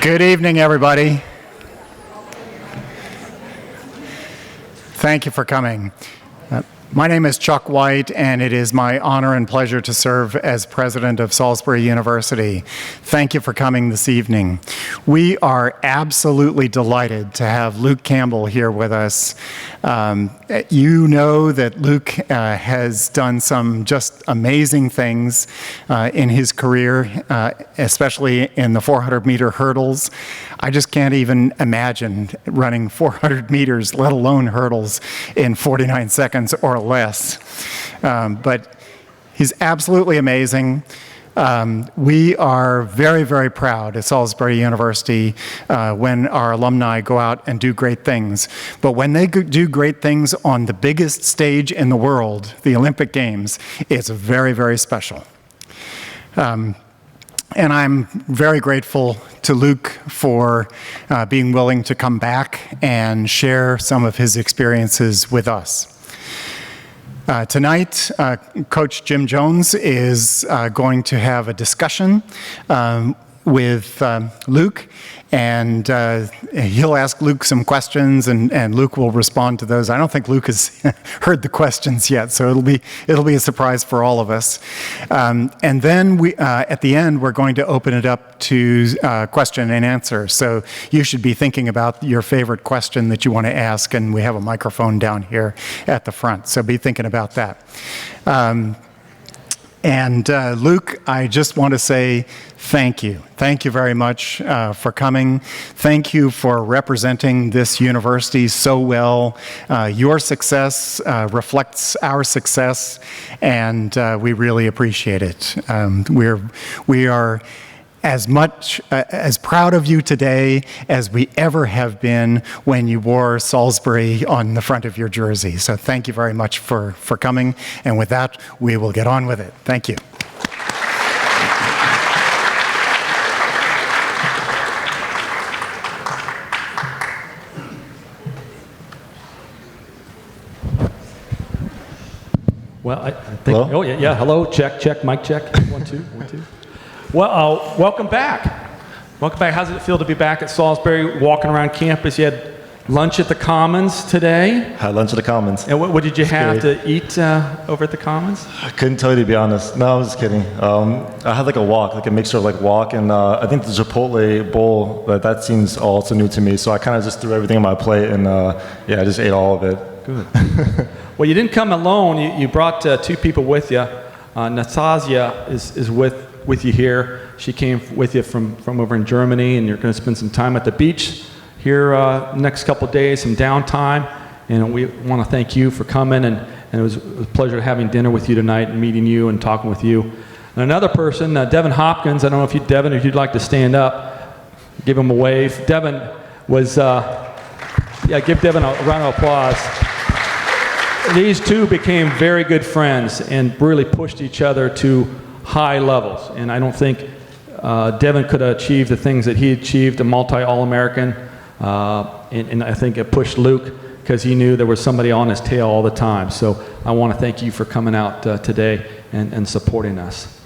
Good evening, everybody. Thank you for coming. My name is Chuck White, and it is my honor and pleasure to serve as president of Salisbury University. Thank you for coming this evening. We are absolutely delighted to have Luke Campbell here with us. You know that Luke has done some just amazing things in his career, especially in the 400-meter hurdles. I just can't even imagine running 400 meters, let alone hurdles, in 49 seconds or less. But he's absolutely amazing. We are very, very proud at Salisbury University when our alumni go out and do great things. But when they do great things on the biggest stage in the world, the Olympic Games, it's very, very special. And I'm very grateful to Luke for being willing to come back and share some of his experiences with us. Tonight, Coach Jim Jones is going to have a discussion with Luke, and he'll ask Luke some questions, and Luke will respond to those. I don't think Luke has heard the questions yet, so it'll be a surprise for all of us. And then at the end, we're going to open it up to question and answer. So you should be thinking about your favorite question that you want to ask, and we have a microphone down here at the front, so be thinking about that. Luke, I just want to say thank you. Thank you very much for coming. Thank you for representing this university so well. Your success reflects our success, and we really appreciate it. We are as much as proud of you today as we ever have been when you wore Salisbury on the front of your jersey. So thank you very much for coming. And with that, we will get on with it. Thank you. Well, I think, hello? Oh yeah, hello, check, mic check, 1, 2, 1, 2. Well, welcome back. Welcome back. How does it feel to be back at Salisbury, walking around campus? You had lunch at the Commons today. Had lunch at the Commons. And what did you have to eat over at the Commons? I couldn't tell you, to be honest. No, I was just kidding. I had like a mixture of like walk and I think the Chipotle bowl, that seems also new to me. So I kind of just threw everything on my plate and I just ate all of it. Good. Well, you didn't come alone. You brought two people with you. Ncaa is with you here. She came with you from over in Germany, and you're going to spend some time at the beach here next couple of days, some downtime. And we want to thank you for coming, and it was a pleasure having dinner with you tonight and meeting you and talking with you. And another person, Devin Hopkins, I don't know if Devin, if you'd like to stand up, give him a wave. Devin was, give Devin a round of applause. These two became very good friends and really pushed each other to high levels. And I don't think Devin could achieve the things that he achieved, a multi-All-American. And I think it pushed Luke because he knew there was somebody on his tail all the time. So I want to thank you for coming out today and supporting us.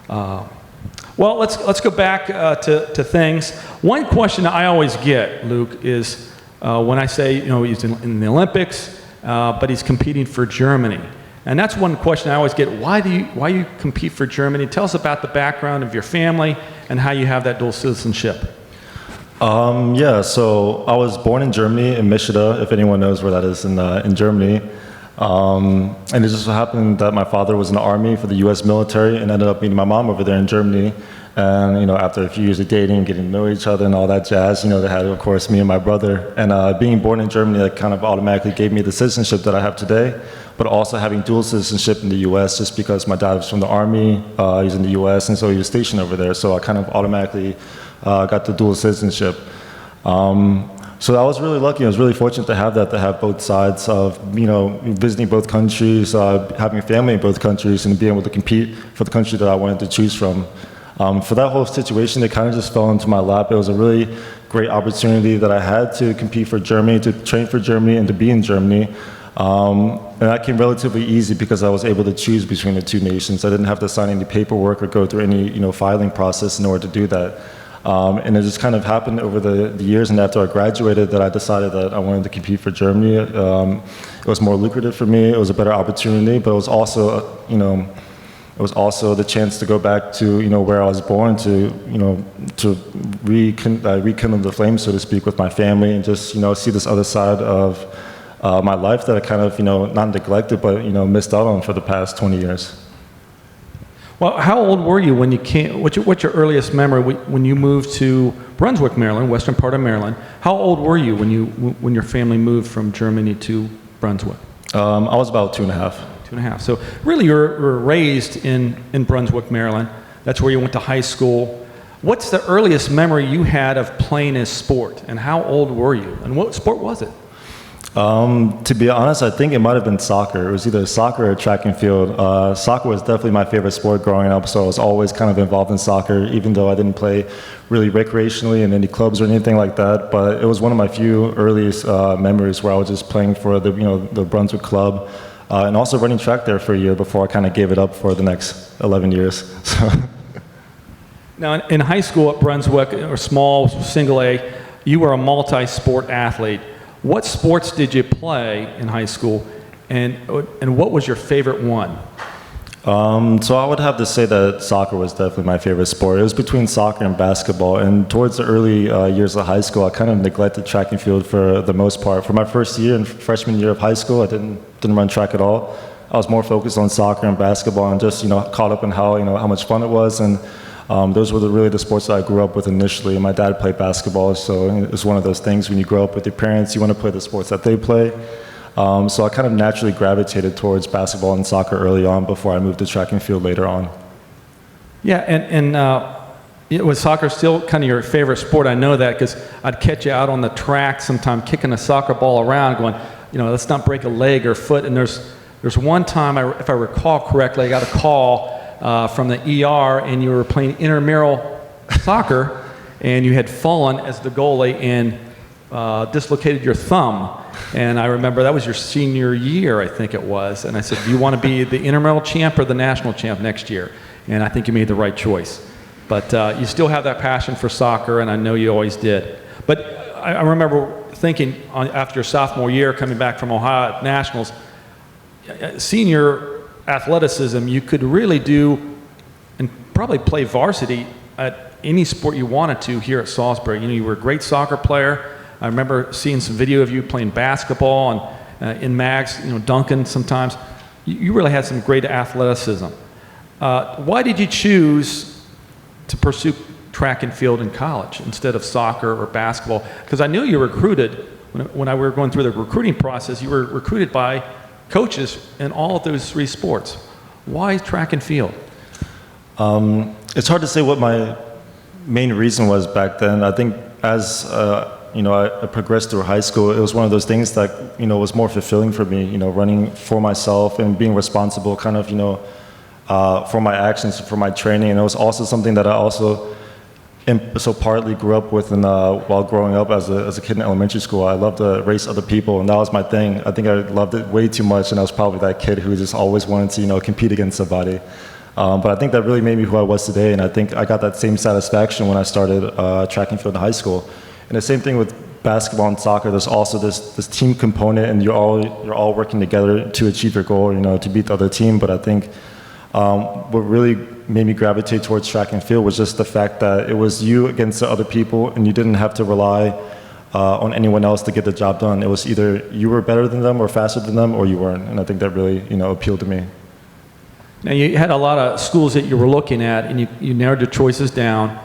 Well, let's go back to things. One question I always get, Luke, is when I say, he's in the Olympics, but he's competing for Germany. And that's one question I always get. Why you compete for Germany? Tell us about the background of your family and how you have that dual citizenship. So I was born in Germany, in Ncaa, if anyone knows where that is in Germany. And it just so happened that my father was in the army for the U.S. military and ended up meeting my mom over there in Germany. And, after a few years of dating, getting to know each other and all that jazz, they had, of course, me and my brother. And being born in Germany, that kind of automatically gave me the citizenship that I have today, but also having dual citizenship in the U.S. just because my dad was from the Army, he's in the U.S., and so he was stationed over there. So I kind of automatically got the dual citizenship. So I was really lucky. I was really fortunate to have both sides of, visiting both countries, having family in both countries, and being able to compete for the country that I wanted to choose from. For that whole situation, it kind of just fell into my lap. It was a really great opportunity that I had to compete for Germany, to train for Germany, and to be in Germany. And that came relatively easy because I was able to choose between the two nations. I didn't have to sign any paperwork or go through any filing process in order to do that. And it just kind of happened over the years, and after I graduated that I decided that I wanted to compete for Germany. It was more lucrative for me, it was a better opportunity, but it was also, it was also the chance to go back to, where I was born, to rekindle the flame, so to speak, with my family, and just, see this other side of my life that I kind of, not neglected, but, missed out on for the past 20 years. Well, how old were you when you came? What's your earliest memory when you moved to Brunswick, Maryland, western part of Maryland? How old were you when your family moved from Germany to Brunswick? I was about 2.5. 2.5. So really, you were raised in Brunswick, Maryland. That's where you went to high school. What's the earliest memory you had of playing a sport, and how old were you, and what sport was it? To be honest, I think it might have been soccer. It was either soccer or track and field. Soccer was definitely my favorite sport growing up, so I was always kind of involved in soccer, even though I didn't play really recreationally in any clubs or anything like that. But it was one of my few earliest memories where I was just playing for the Brunswick club, and also running track there for a year before I kind of gave it up for the next 11 years. So. Now, in high school at Brunswick, or small single A, you were a multi-sport athlete. What sports did you play in high school, and what was your favorite one? So I would have to say that soccer was definitely my favorite sport. It was between soccer and basketball, and towards the early years of high school, I kind of neglected track and field for the most part. For my first year and freshman year of high school, I didn't run track at all. I was more focused on soccer and basketball, and just caught up in how much fun it was. And those were really the sports that I grew up with initially. My dad played basketball, so it was one of those things when you grow up with your parents, you want to play the sports that they play. So I kind of naturally gravitated towards basketball and soccer early on before I moved to track and field later on. Yeah, and was soccer still kind of your favorite sport? I know that because I'd catch you out on the track sometime kicking a soccer ball around going, let's not break a leg or foot. And there's one time, if I recall correctly, I got a call from the ER, and you were playing intramural soccer, and you had fallen as the goalie and dislocated your thumb. And I remember that was your senior year, I think it was. And I said, do you want to be the intramural champ or the national champ next year? And I think you made the right choice. But you still have that passion for soccer, and I know you always did. But I remember thinking after your sophomore year, coming back from Ohio at Nationals, senior athleticism, you could really do and probably play varsity at any sport you wanted to here at Salisbury. You were a great soccer player. I remember seeing some video of you playing basketball and in mags, dunking sometimes. You really had some great athleticism. Why did you choose to pursue track and field in college instead of soccer or basketball? Because I knew you were recruited, when we were going through the recruiting process, you were recruited by coaches in all of those three sports. Why track and field? It's hard to say what my main reason was back then. I think as I progressed through high school, it was one of those things that was more fulfilling for me. Running for myself and being responsible, kind of for my actions, for my training, and it was also something that I also partly grew up with, and while growing up as a kid in elementary school, I loved to race other people, and that was my thing. I think I loved it way too much, and I was probably that kid who just always wanted to compete against somebody. But I think that really made me who I was today, and I think I got that same satisfaction when I started track and field in high school. And the same thing with basketball and soccer. There's also this team component, and you're all working together to achieve your goal, to beat the other team. But I think what really made me gravitate towards track and field was just the fact that it was you against the other people, and you didn't have to rely on anyone else to get the job done. It was either you were better than them or faster than them, or you weren't. And I think that really appealed to me. Now, you had a lot of schools that you were looking at, and you narrowed your choices down.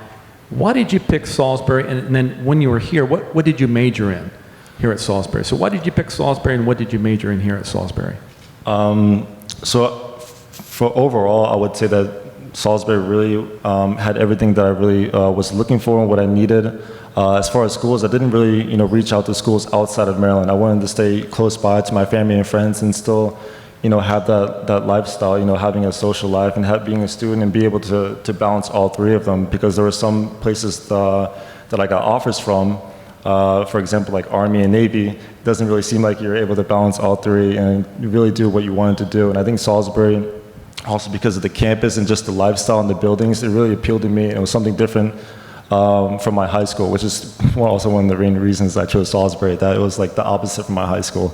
Why did you pick Salisbury? And then when you were here, what did you major in here at Salisbury? So why did you pick Salisbury, and what did you major in here at Salisbury? So for overall, I would say that Salisbury really had everything that I really was looking for and what I needed. As far as schools, I didn't really reach out to schools outside of Maryland. I wanted to stay close by to my family and friends and still have that lifestyle, having a social life and being a student and be able to balance all three of them, because there were some places that I got offers from, for example, like Army and Navy. It doesn't really seem like you're able to balance all three and you really do what you wanted to do. And I think Salisbury, also because of the campus and just the lifestyle and the buildings, it really appealed to me. It was something different from my high school, which is also one of the main reasons I chose Salisbury, that it was like the opposite from my high school.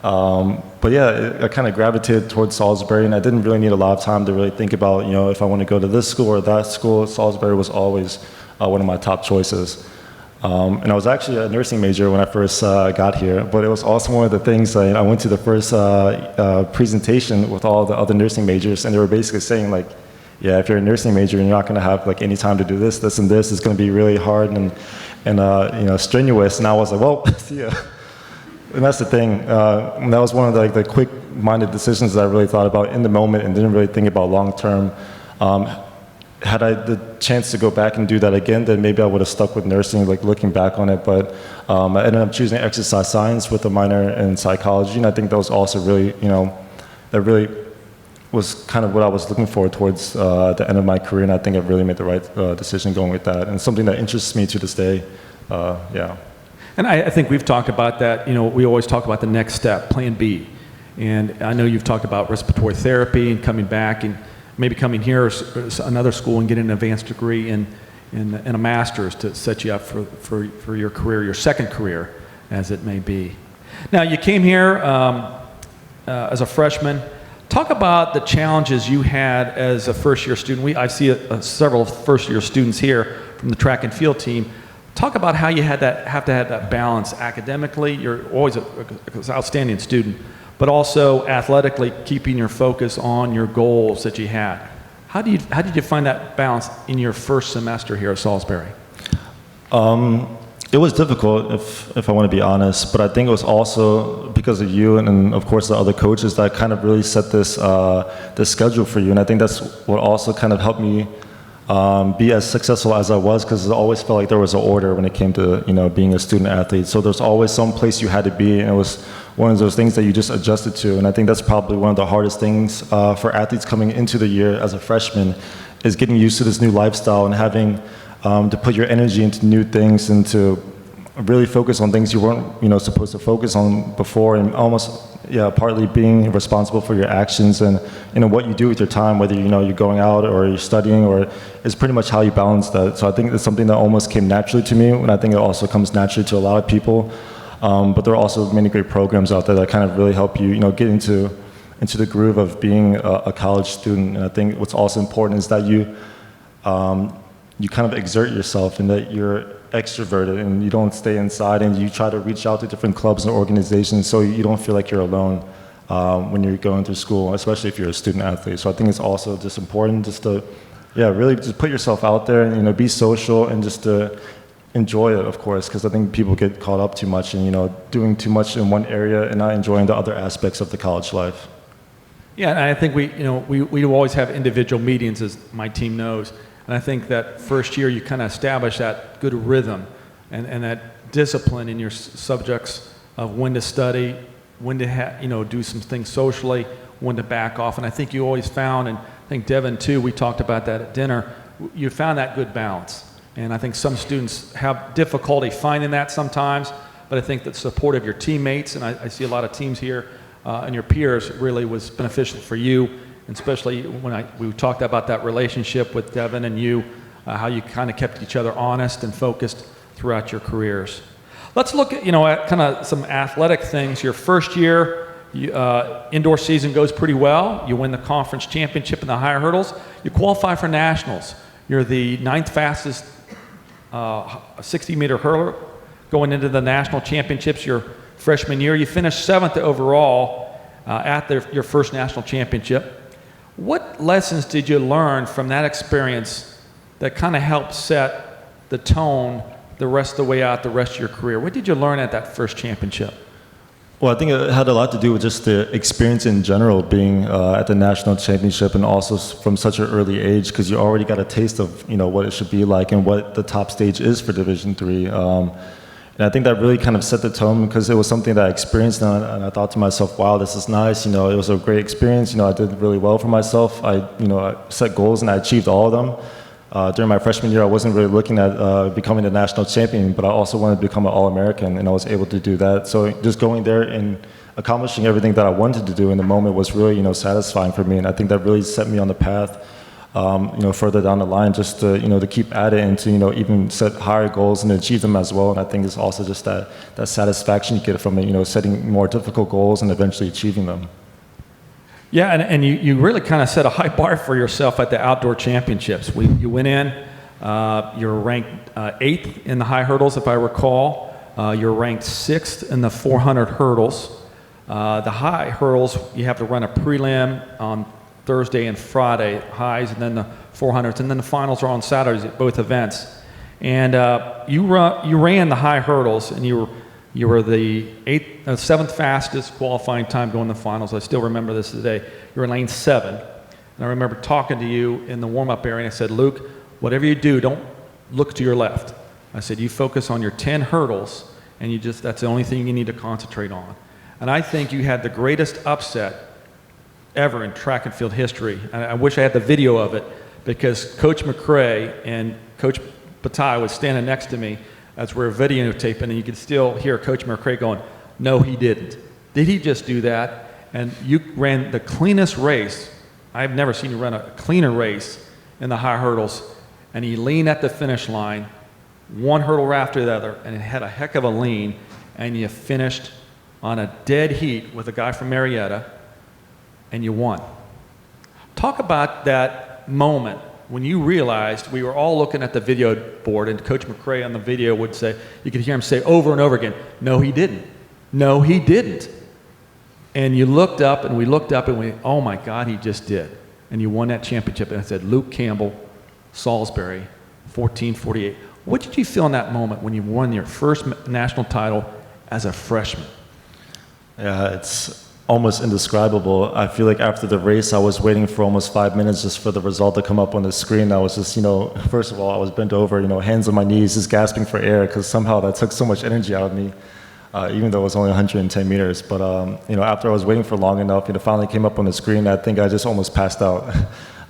But yeah, I kind of gravitated towards Salisbury, and I didn't really need a lot of time to really think about, if I want to go to this school or that school. Salisbury was always one of my top choices. And I was actually a nursing major when I first got here, but it was also one of the things I went to the first presentation with all the other nursing majors, and they were basically saying like, yeah, if you're a nursing major and you're not going to have like any time to do this, this, and this, it's going to be really hard and strenuous. And I was like, well, see ya. And that's the thing. And that was one of the quick-minded decisions that I really thought about in the moment and didn't really think about long-term. Had I the chance to go back and do that again, then maybe I would have stuck with nursing, like looking back on it. But I ended up choosing exercise science with a minor in psychology, and I think that was also really, that really was kind of what I was looking for towards the end of my career, and I think I really made the right decision going with that, and something that interests me to this day. Yeah. And I think we've talked about that. We always talk about the next step, Plan B. And I know you've talked about respiratory therapy and coming back and maybe coming here or another school and getting an advanced degree in a master's to set you up for your career, your second career, as it may be. Now, you came here as a freshman. Talk about the challenges you had as a first-year student. I see several first-year students here from the track and field team. Talk about how you have to have that balance academically. You're always an outstanding student, but also athletically keeping your focus on your goals that you had. How did you find that balance in your first semester here at Salisbury? It was difficult, if I want to be honest, but I think it was also because of you and of course the other coaches that kind of really set this schedule for you, and I think that's what also kind of helped me be as successful as I was, because I always felt like there was an order when it came to being a student athlete. So there's always some place you had to be, and it was one of those things that you just adjusted to. And I think that's probably one of the hardest things for athletes coming into the year as a freshman, is getting used to this new lifestyle and having to put your energy into new things and to really focus on things you weren't supposed to focus on before, and almost partly being responsible for your actions and what you do with your time, whether you're going out or you're studying, or it's pretty much how you balance that. So I think it's something that almost came naturally to me, and I think it also comes naturally to a lot of people. But there are also many great programs out there that kind of really help you get into the groove of being a college student. And I think what's also important is that you kind of exert yourself, and that you're extroverted and you don't stay inside, and you try to reach out to different clubs and organizations so you don't feel like you're alone when you're going through school, especially if you're a student athlete. So I think it's also just important just to really just put yourself out there and be social, and just to enjoy it, of course, because I think people get caught up too much and doing too much in one area and not enjoying the other aspects of the college life. Yeah, and I think we always have individual meetings, as my team knows. And I think that first year you kind of establish that good rhythm and that discipline in your subjects of when to study, when to do some things socially, when to back off. And I think you always found, and I think Devin too, we talked about that at dinner, you found that good balance. And I think some students have difficulty finding that sometimes, but I think the support of your teammates, and I see a lot of teams here, and your peers really was beneficial for you. And especially when we talked about that relationship with Devin and you, how you kind of kept each other honest and focused throughout your careers. Let's look at, at kind of some athletic things. Your first year, indoor season goes pretty well. You win the conference championship in the higher hurdles. You qualify for nationals. You're the 9th fastest 60-meter hurler going into the national championships your freshman year. You finished 7th overall at your first national championship. What lessons did you learn from that experience that kind of helped set the tone the rest of the way out, the rest of your career? What did you learn at that first championship? Well, I think it had a lot to do with just the experience in general, being at the national championship, and also from such an early age, because you already got a taste of what it should be like and what the top stage is for Division III. And I think that really kind of set the tone, because it was something that I experienced, and I thought to myself, wow, this is nice. It was a great experience. I did really well for myself. I set goals and I achieved all of them. During my freshman year, I wasn't really looking at becoming a national champion, but I also wanted to become an All-American, and I was able to do that. So just going there and accomplishing everything that I wanted to do in the moment was really, satisfying for me, and I think that really set me on the path further down the line, just to, to keep at it and to, even set higher goals and achieve them as well. And I think it's also just that satisfaction you get from it, setting more difficult goals and eventually achieving them. Yeah, and you really kind of set a high bar for yourself at the outdoor championships. You went in, you were ranked 8th in the high hurdles, if I recall. You're ranked 6th in the 400 hurdles. The high hurdles, you have to run a prelim on Thursday and Friday, highs, and then the 400s, and then the finals are on Saturdays at both events. And you ran the high hurdles, and you were the 7th fastest qualifying time going to the finals. I still remember this today. You were in lane 7. And I remember talking to you in the warm-up area, and I said, Luke, whatever you do, don't look to your left. I said, you focus on your 10 hurdles, and that's the only thing you need to concentrate on. And I think you had the greatest upset ever in track and field history. And I wish I had the video of it, because Coach McRae and Coach Bataille was standing next to me as we were videotaping, and you could still hear Coach McRae going, no, he didn't. Did he just do that? And you ran the cleanest race. I've never seen you run a cleaner race in the high hurdles. And he leaned at the finish line, one hurdle after the other, and it had a heck of a lean, and you finished on a dead heat with a guy from Marietta, and you won. Talk about that moment when you realized, we were all looking at the video board, and Coach McRae on the video would say, you could hear him say over and over again, no, he didn't. No, he didn't. And you looked up, and we looked up, and we, oh my God, he just did. And you won that championship. And I said, Luke Campbell, Salisbury, 1448. What did you feel in that moment when you won your first national title as a freshman? Yeah, it's almost indescribable. I feel like after the race, I was waiting for almost 5 minutes just for the result to come up on the screen. I was just, first of all, I was bent over, hands on my knees, just gasping for air, because somehow that took so much energy out of me, even though it was only 110 meters. But, after I was waiting for long enough, it finally came up on the screen. I think I just almost passed out.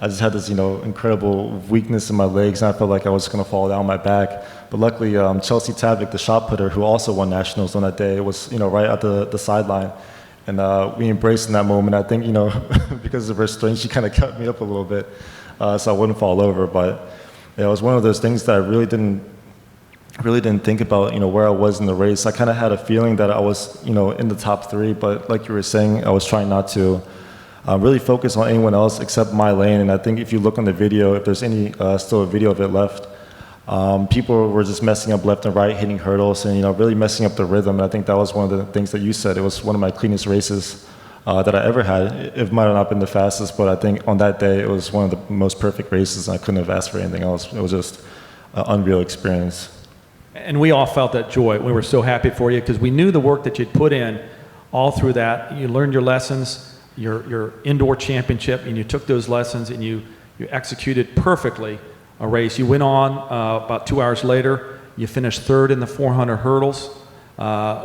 I just had this, incredible weakness in my legs, and I felt like I was going to fall down my back. But luckily, Chelsea Tavik, the shot putter, who also won nationals on that day, was, right at the sideline. And we embraced in that moment. I think, because of her strength, she kind of cut me up a little bit so I wouldn't fall over. But it was one of those things that I really didn't think about, where I was in the race. I kind of had a feeling that I was, in the top 3. But like you were saying, I was trying not to really focus on anyone else except my lane. And I think if you look on the video, if there's any still a video of it left, people were just messing up left and right, hitting hurdles, and really messing up the rhythm. And I think that was one of the things that you said. It was one of my cleanest races that I ever had. It might have not been the fastest, but I think on that day it was one of the most perfect races. I couldn't have asked for anything else. It was just an unreal experience. And we all felt that joy. We were so happy for you, because we knew the work that you'd put in all through that. You learned your lessons, your indoor championship, and you took those lessons and you executed perfectly a race. You went on about 2 hours later. You finished 3rd in the 400 hurdles,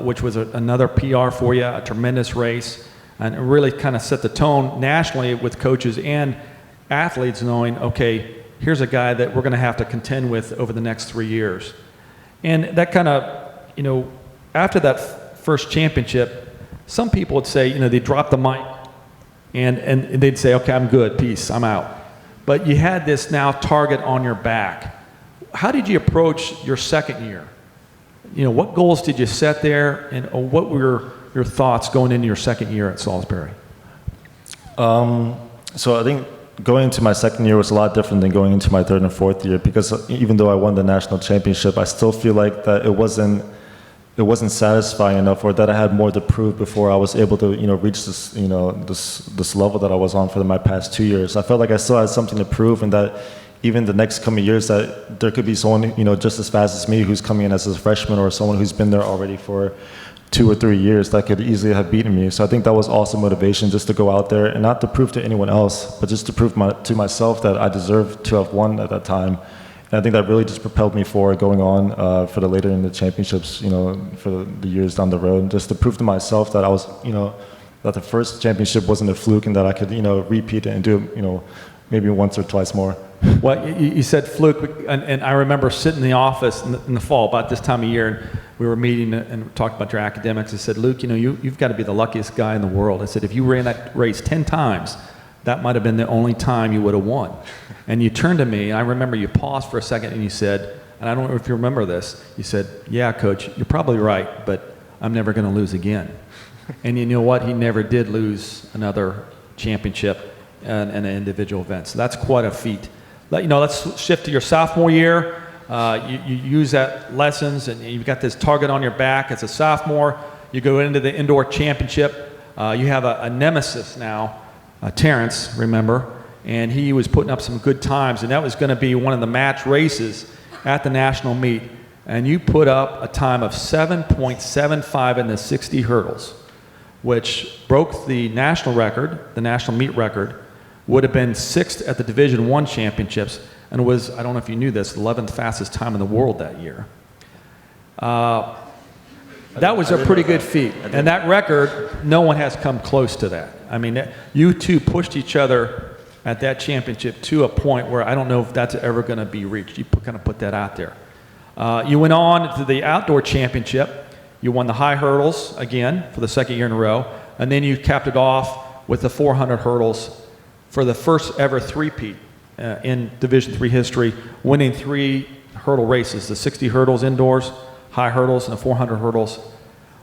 which was another PR for you, a tremendous race, and it really kind of set the tone nationally with coaches and athletes knowing, okay, here's a guy that we're going to have to contend with over the next 3 years. And that kind of, after that first championship, some people would say, they drop the mic and they'd say, okay, I'm good, peace, I'm out. But you had this now target on your back. How did you approach your second year? What goals did you set there, and what were your thoughts going into your second year at Salisbury? So I think going into my second year was a lot different than going into my 3rd and 4th year, because even though I won the national championship, I still feel like that it wasn't satisfying enough, or that I had more to prove before I was able to, reach this, this level that I was on for my past 2 years. I felt like I still had something to prove, and that even the next coming years, that there could be someone, just as fast as me, who's coming in as a freshman, or someone who's been there already for 2 or 3 years that could easily have beaten me. So I think that was also motivation, just to go out there and not to prove to anyone else, but just to prove to myself that I deserved to have won at that time. And I think that really just propelled me forward going on for the later in the championships, for the years down the road, just to prove to myself that I was, that the first championship wasn't a fluke, and that I could, repeat it and do it, maybe once or twice more. Well, you said fluke, and I remember sitting in the office in the fall about this time of year, and we were meeting and talking about your academics. I said, Luke, you've got to be the luckiest guy in the world. I said, if you ran that race 10 times, that might have been the only time you would have won. And you turned to me, and I remember you paused for a second and you said, and I don't know if you remember this, you said, yeah, Coach, you're probably right, but I'm never going to lose again. And you know what? He never did lose another championship in an individual event. So that's quite a feat. Let's shift to your sophomore year. You use that lessons, and you've got this target on your back. As a sophomore, you go into the indoor championship. You have a nemesis now, Terrence, remember, and he was putting up some good times, and that was going to be one of the match races at the national meet. And you put up a time of 7.75 in the 60 hurdles, which broke the national record, the national meet record, would have been 6th at the Division I championships, and was, I don't know if you knew this, the 11th fastest time in the world that year. That was a pretty good feat. And that record, no one has come close to that. I mean, you two pushed each other at that championship to a point where I don't know if that's ever going to be reached. You kind of put that out there. You went on to the outdoor championship. You won the high hurdles again for the second year in a row. And then you capped it off with the 400 hurdles for the first ever three-peat in Division III history, winning 3 hurdle races, the 60 hurdles indoors, high hurdles, and the 400 hurdles.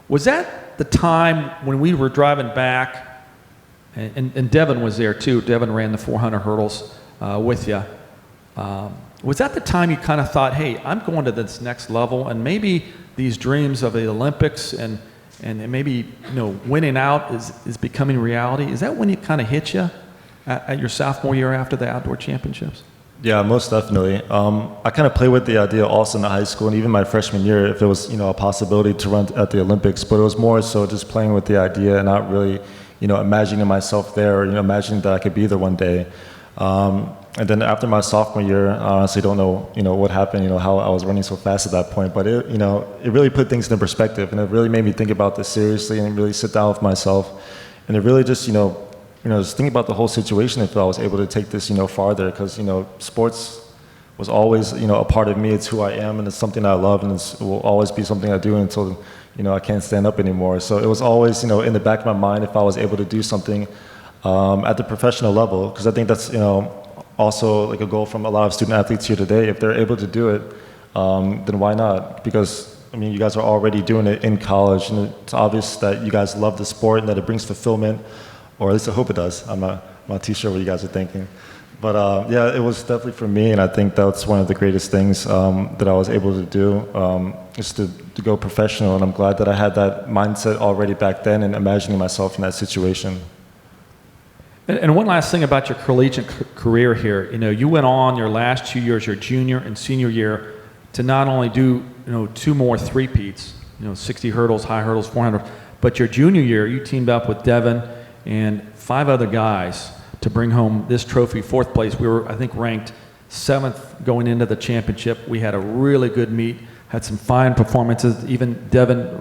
Was that the time when we were driving back, and Devin was there too, Devin ran the 400 hurdles with you. Was that the time you kind of thought, hey, I'm going to this next level, and maybe these dreams of the Olympics and maybe winning out is becoming reality? Is that when it kind of hit you at your sophomore year after the outdoor championships? Yeah, most definitely. I kind of played with the idea also in high school and even my freshman year if it was a possibility to run at the Olympics, but it was more so just playing with the idea and not really imagining myself there or imagining that I could be there one day. And then after my sophomore year, I honestly don't know what happened, how I was running so fast at that point, but it really put things into perspective, and it really made me think about this seriously and really sit down with myself, and it really just just think about the whole situation if I was able to take this farther, because sports was always a part of me. It's who I am, and it's something I love, and it will always be something I do until I can't stand up anymore. So it was always in the back of my mind if I was able to do something at the professional level, because I think that's also like a goal from a lot of student athletes here today. If they're able to do it, then why not? Because you guys are already doing it in college, and it's obvious that you guys love the sport and that it brings fulfillment, or at least I hope it does. I'm not too sure what you guys are thinking. But yeah, it was definitely for me, and I think that's one of the greatest things that I was able to do, is to go professional, and I'm glad that I had that mindset already back then and imagining myself in that situation. And one last thing about your collegiate career here, you went on your last 2 years, your junior and senior year, to not only do 2 more three-peats, 60 hurdles, high hurdles, 400, but your junior year, you teamed up with Devin and 5 other guys to bring home this trophy, 4th place. We were, I think, ranked 7th going into the championship. We had a really good meet, had some fine performances. Even Devin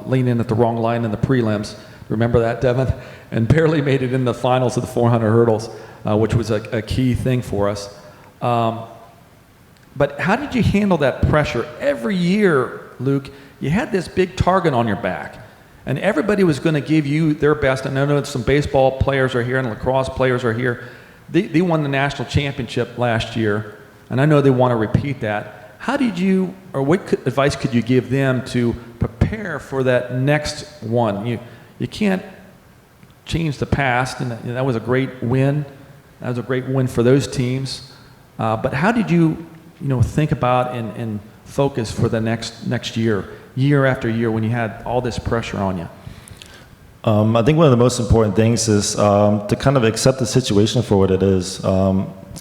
leaned in at the wrong line in the prelims. Remember that, Devin? And barely made it in the finals of the 400 hurdles, which was a key thing for us. But how did you handle that pressure? Every year, Luke, you had this big target on your back, and everybody was going to give you their best. And I know some baseball players are here and lacrosse players are here. They won the national championship last year, and I know they want to repeat that. How did you, or what advice could you give them to prepare for that next one? You can't change the past, and that was a great win. That was a great win for those teams. But how did you, think about and focus for the next year after year, when you had all this pressure on you? I think one of the most important things is to kind of accept the situation for what it is,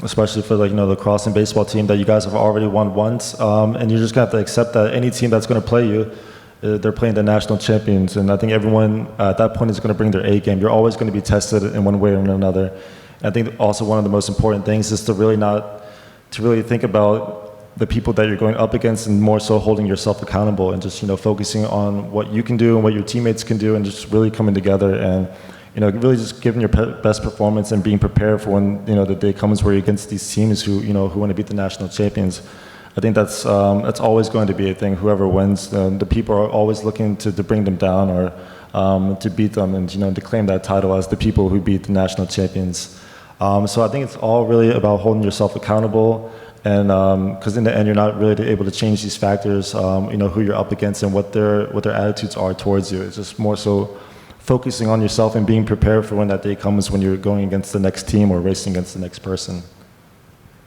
especially for the lacrosse and baseball team that you guys have already won once, and you're just going to have to accept that any team that's going to play you, they're playing the national champions, and I think everyone at that point is going to bring their A game. You're always going to be tested in one way or another. And I think also one of the most important things is to really think about the people that you're going up against, and more so holding yourself accountable, and just focusing on what you can do and what your teammates can do, and just really coming together and really just giving your best performance and being prepared for when the day comes where you're against these teams who want to beat the national champions. I think that's always going to be a thing. Whoever wins, the people are always looking to bring them down or to beat them, and to claim that title as the people who beat the national champions. So I think it's all really about holding yourself accountable, and because in the end, you're not really able to change these factors, who you're up against and what their attitudes are towards you. It's just more so focusing on yourself and being prepared for when that day comes when you're going against the next team or racing against the next person.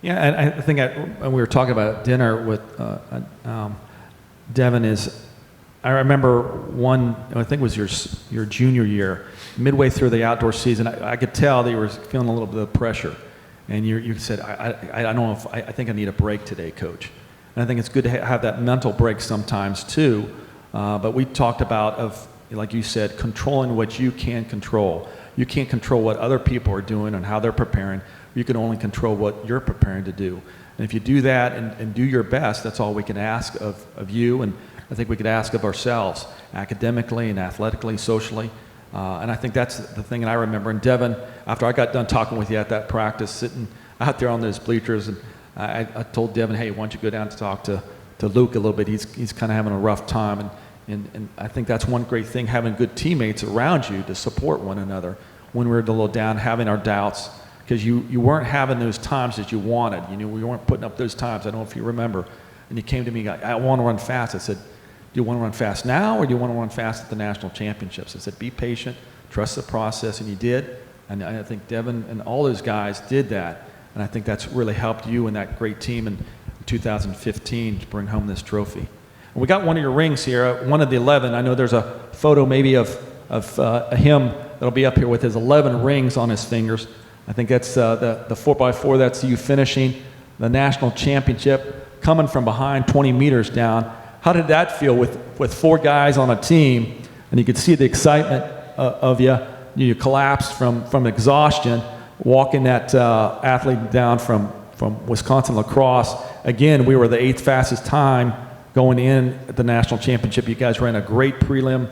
Yeah, and I think when we were talking about dinner with Devin I remember I think it was your junior year, midway through the outdoor season, I could tell that you were feeling a little bit of pressure. And you said, I don't know I think I need a break today, Coach. And I think it's good to have that mental break sometimes too. But we talked about, like you said, controlling what you can control. You can't control what other people are doing and how they're preparing. You can only control what you're preparing to do. And if you do that and do your best, that's all we can ask of you, and I think we could ask of ourselves, academically and athletically, socially. And I think that's the thing that I remember. And Devin, after I got done talking with you at that practice, sitting out there on those bleachers, and I told Devin, hey, why don't you go down to talk to Luke a little bit? He's kind of having a rough time. And I think that's one great thing, having good teammates around you to support one another when we're a little down, having our doubts. Because you weren't having those times that you wanted. We weren't putting up those times. I don't know if you remember. And you came to me, I want to run fast. I said, do you want to run fast now or do you want to run fast at the national championships? I said, be patient, trust the process, and you did. And I think Devin and all those guys did that. And I think that's really helped you and that great team in 2015 to bring home this trophy. And we got one of your rings here, one of the 11. I know there's a photo maybe of him that'll be up here with his 11 rings on his fingers. I think that's the 4x4, that's you finishing the national championship, coming from behind 20 meters down. How did that feel with 4 guys on a team, and you could see the excitement of you? You collapsed from exhaustion, walking that athlete down from Wisconsin lacrosse. Again, we were the 8th fastest time going in at the national championship. You guys ran a great prelim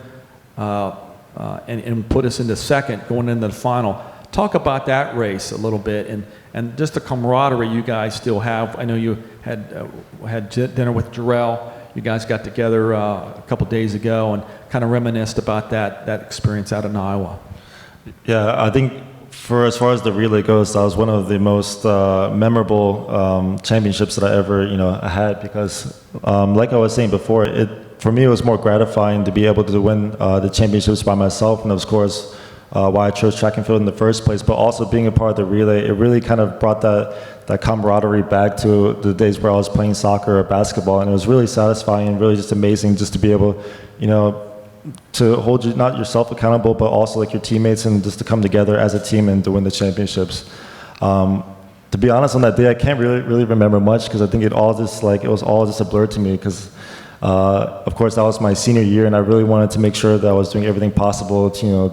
and put us into 2nd going into the final. Talk about that race a little bit and just the camaraderie you guys still have. I know you had dinner with Jarrell. You guys got together a couple days ago and kind of reminisced about that experience out in Iowa. Yeah, I think as far as the relay goes, that was one of the most memorable championships that I ever had, because like I was saying before, for me it was more gratifying to be able to win the championships by myself, and of course why I chose track and field in the first place, but also being a part of the relay, it really kind of brought that camaraderie back to the days where I was playing soccer or basketball, and it was really satisfying and really just amazing just to be able, to hold not yourself accountable, but also like your teammates, and just to come together as a team and to win the championships. To be honest, on that day, I can't really remember much, because I think it was all just a blur to me, because of course that was my senior year, and I really wanted to make sure that I was doing everything possible to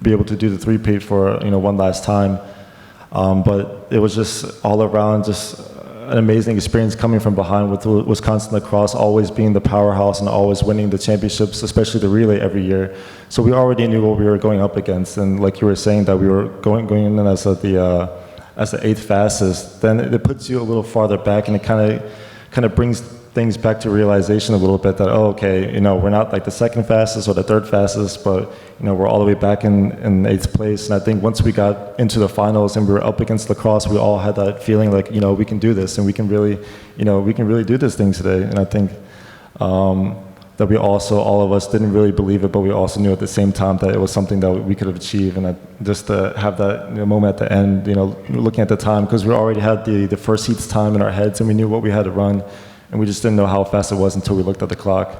be able to do the three-peat for one last time. But it was just all around just an amazing experience coming from behind with Wisconsin lacrosse always being the powerhouse and always winning the championships, especially the relay every year. So we already knew what we were going up against, and like you were saying, that we were going in as the 8th fastest. Then it puts you a little farther back, and it kind of brings things back to realization a little bit that, we're not like the 2nd fastest or the 3rd fastest, but we're all the way back in 8th place. And I think once we got into the finals and we were up against lacrosse, we all had that feeling like, we can do this, and we can really do this thing today. And I think that we also, all of us didn't really believe it, but we also knew at the same time that it was something that we could have achieved. And just to have that moment at the end, looking at the time, because we already had the first heat's time in our heads, and we knew what we had to run. And we just didn't know how fast it was until we looked at the clock.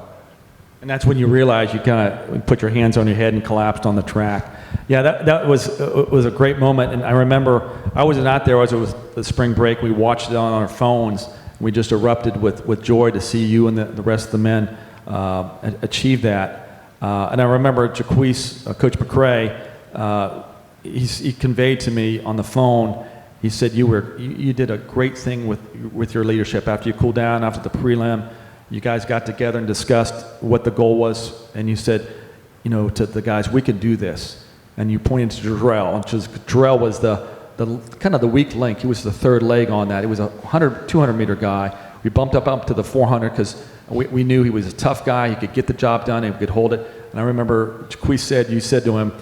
And that's when you realized you kind of put your hands on your head and collapsed on the track. Yeah, that was a great moment. And I remember I wasn't out there. It was the spring break. We watched it on our phones. We just erupted with joy to see you and the rest of the men achieve that. And I remember Jaquise, Coach McCray, he conveyed to me on the phone. He said you did a great thing with your leadership. After you cooled down, after the prelim, you guys got together and discussed what the goal was, and you said, to the guys, we can do this. And you pointed to Jarrell, Jarrell was the kind of the weak link. He was the 3rd leg on that. He was a 200 meter guy. We bumped up to the 400 because we knew he was a tough guy. He could get the job done. He could hold it. And I remember you said to him,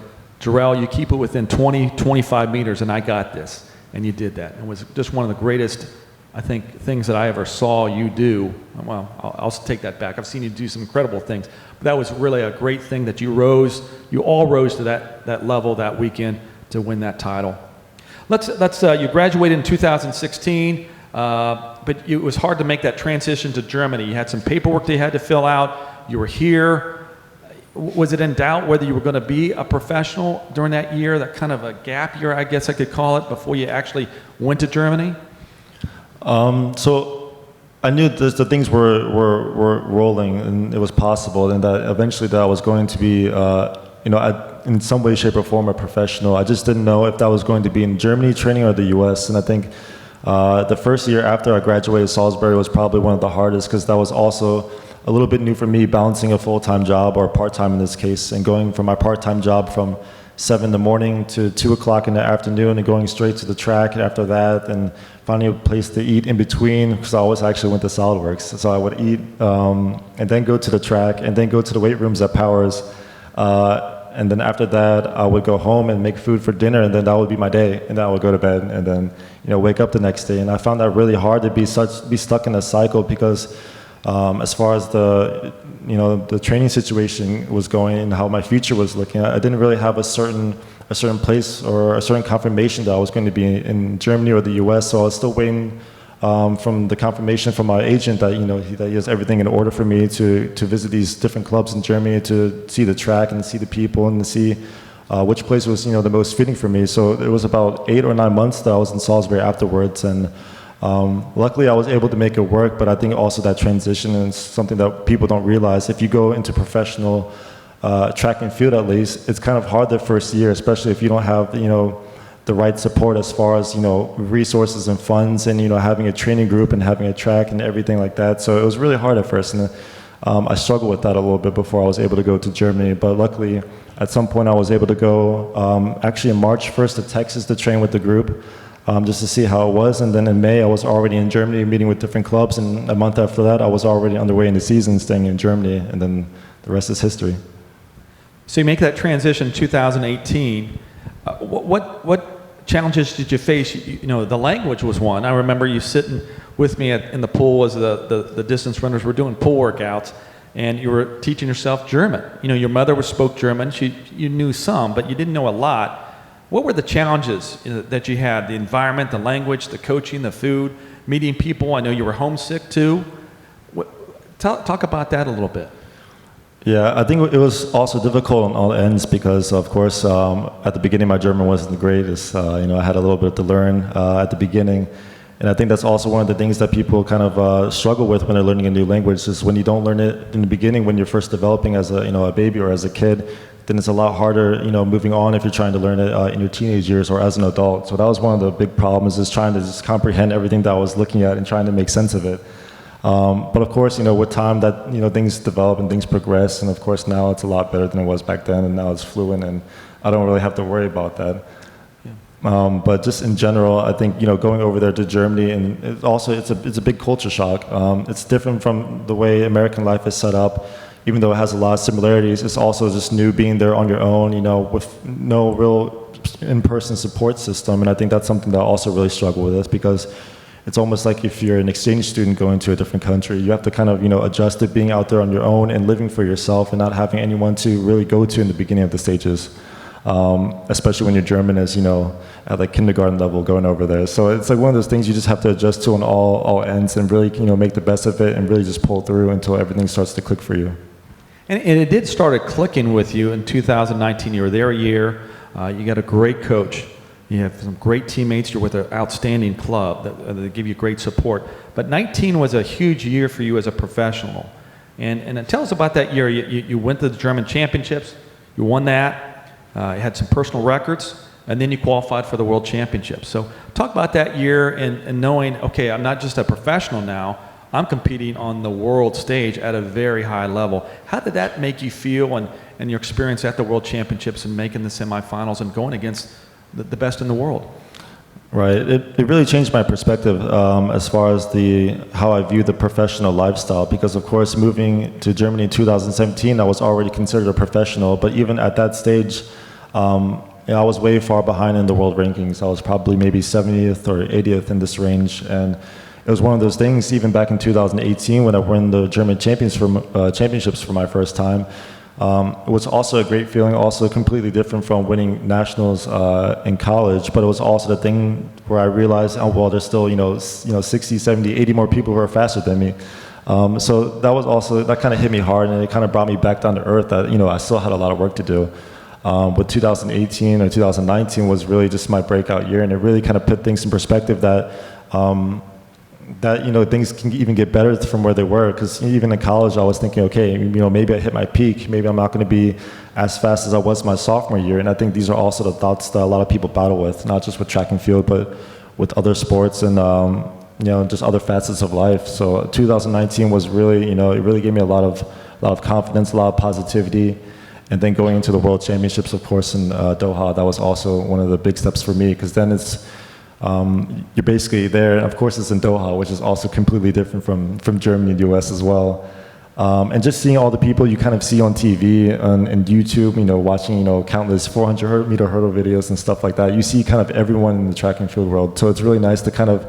Jarrell, you keep it within 20, 25 meters, and I got this. And you did that. It was just one of the greatest, I think, things that I ever saw you do. Well, I'll take that back. I've seen you do some incredible things. But that was really a great thing that you all rose to that level that weekend to win that title. You graduated in 2016, but it was hard to make that transition to Germany. You had some paperwork that you had to fill out. You were here. Was it in doubt whether you were going to be a professional during that year, that kind of a gap year, I guess I could call it, before you actually went to Germany? So I knew the things were rolling, and it was possible, and that eventually that I was going to be, in some way, shape, or form, a professional. I just didn't know if that was going to be in Germany training or the U.S. And I think the first year after I graduated, Salisbury was probably one of the hardest, because that was also a little bit new for me, balancing a full-time job, or part-time in this case, and going from my part-time job from 7 in the morning to 2 o'clock in the afternoon, and going straight to the track after that, and finding a place to eat in between, because I always actually went to SolidWorks. So I would eat and then go to the track, and then go to the weight rooms at Powers. And then after that, I would go home and make food for dinner, and then that would be my day. And then I would go to bed, and then wake up the next day. And I found that really hard to be stuck in a cycle, because as far as the training situation was going and how my future was looking, I didn't really have a certain place or a certain confirmation that I was going to be in Germany or the U.S. So I was still waiting from the confirmation from my agent that that he has everything in order for me to visit these different clubs in Germany, to see the track and see the people and to see which place was the most fitting for me. So it was about 8 or 9 months that I was in Salisbury afterwards, and luckily I was able to make it work. But I think also that transition is something that people don't realize. If you go into professional track and field, at least, it's kind of hard the first year, especially if you don't have the right support as far as resources and funds, and having a training group and having a track and everything like that. So it was really hard at first, and I struggled with that a little bit before I was able to go to Germany. But luckily, at some point, I was able to go actually in March 1st to Texas to train with the group, just to see how it was. And then in May, I was already in Germany meeting with different clubs, and a month after that, I was already underway in the season, staying in Germany, and then the rest is history. So you make that transition in 2018. What challenges did you face? The language was one. I remember you sitting with me in the pool as the distance runners were doing pool workouts, and you were teaching yourself German. Your mother spoke German. You knew some, but you didn't know a lot. What were the challenges that you had? The environment, the language, the coaching, the food, meeting people. I know you were homesick too. Talk about that a little bit. Yeah, I think it was also difficult on all ends, because, of course, at the beginning, my German wasn't the greatest. I had a little bit to learn at the beginning. And I think that's also one of the things that people kind of struggle with when they're learning a new language, is when you don't learn it in the beginning, when you're first developing as a baby or as a kid, then it's a lot harder, moving on if you're trying to learn it in your teenage years or as an adult. So that was one of the big problems, is trying to just comprehend everything that I was looking at and trying to make sense of it. But of course, with time that, things develop and things progress, and of course now it's a lot better than it was back then, and now it's fluent, and I don't really have to worry about that. Yeah. But just in general, I think, going over there to Germany, and it's a big culture shock. It's different from the way American life is set up. Even though it has a lot of similarities, it's also just new being there on your own, with no real in-person support system. And I think that's something that I also really struggle with, because it's almost like if you're an exchange student going to a different country, you have to kind of, adjust to being out there on your own and living for yourself, and not having anyone to really go to in the beginning of the stages. Especially when your German is, at like kindergarten level going over there. So it's like one of those things you just have to adjust to on all ends, and really, make the best of it, and really just pull through until everything starts to click for you. And it did start clicking with you in 2019. You were there a year. You got a great coach. You have some great teammates. You're with an outstanding club that give you great support. But 19 was a huge year for you as a professional. And tell us about that year. You went to the German championships. You won that. You had some personal records. And then you qualified for the World Championships. So talk about that year and knowing, okay, I'm not just a professional now. I'm competing on the world stage at a very high level. How did that make you feel, and your experience at the World Championships and making the semifinals and going against the best in the world? Right. It really changed my perspective as far as how I view the professional lifestyle, because, of course, moving to Germany in 2017, I was already considered a professional. But even at that stage, I was way far behind in the world rankings. I was probably maybe 70th or 80th in this range, and it was one of those things. Even back in 2018, when I won the German championships for my first time, it was also a great feeling. Also completely different from winning nationals in college, but it was also the thing where I realized, oh well, there's still 60, 70, 80 more people who are faster than me. So that kind of hit me hard, and it kind of brought me back down to earth. That I still had a lot of work to do. But 2018 or 2019 was really just my breakout year, and it really kind of put things in perspective that things can even get better from where they were. Because even in college, I was thinking, okay, maybe I hit my peak. Maybe I'm not going to be as fast as I was my sophomore year. And I think these are also the thoughts that a lot of people battle with, not just with track and field, but with other sports and just other facets of life. So 2019 was really, it really gave me a lot of confidence, a lot of positivity. And then going into the World Championships, of course, in Doha, that was also one of the big steps for me, because then it's you're basically there. And of course, it's in Doha, which is also completely different from Germany and the US as well. And just seeing all the people you kind of see on TV and YouTube, watching countless 400-meter hurdle videos and stuff like that. You see kind of everyone in the track and field world. So it's really nice to kind of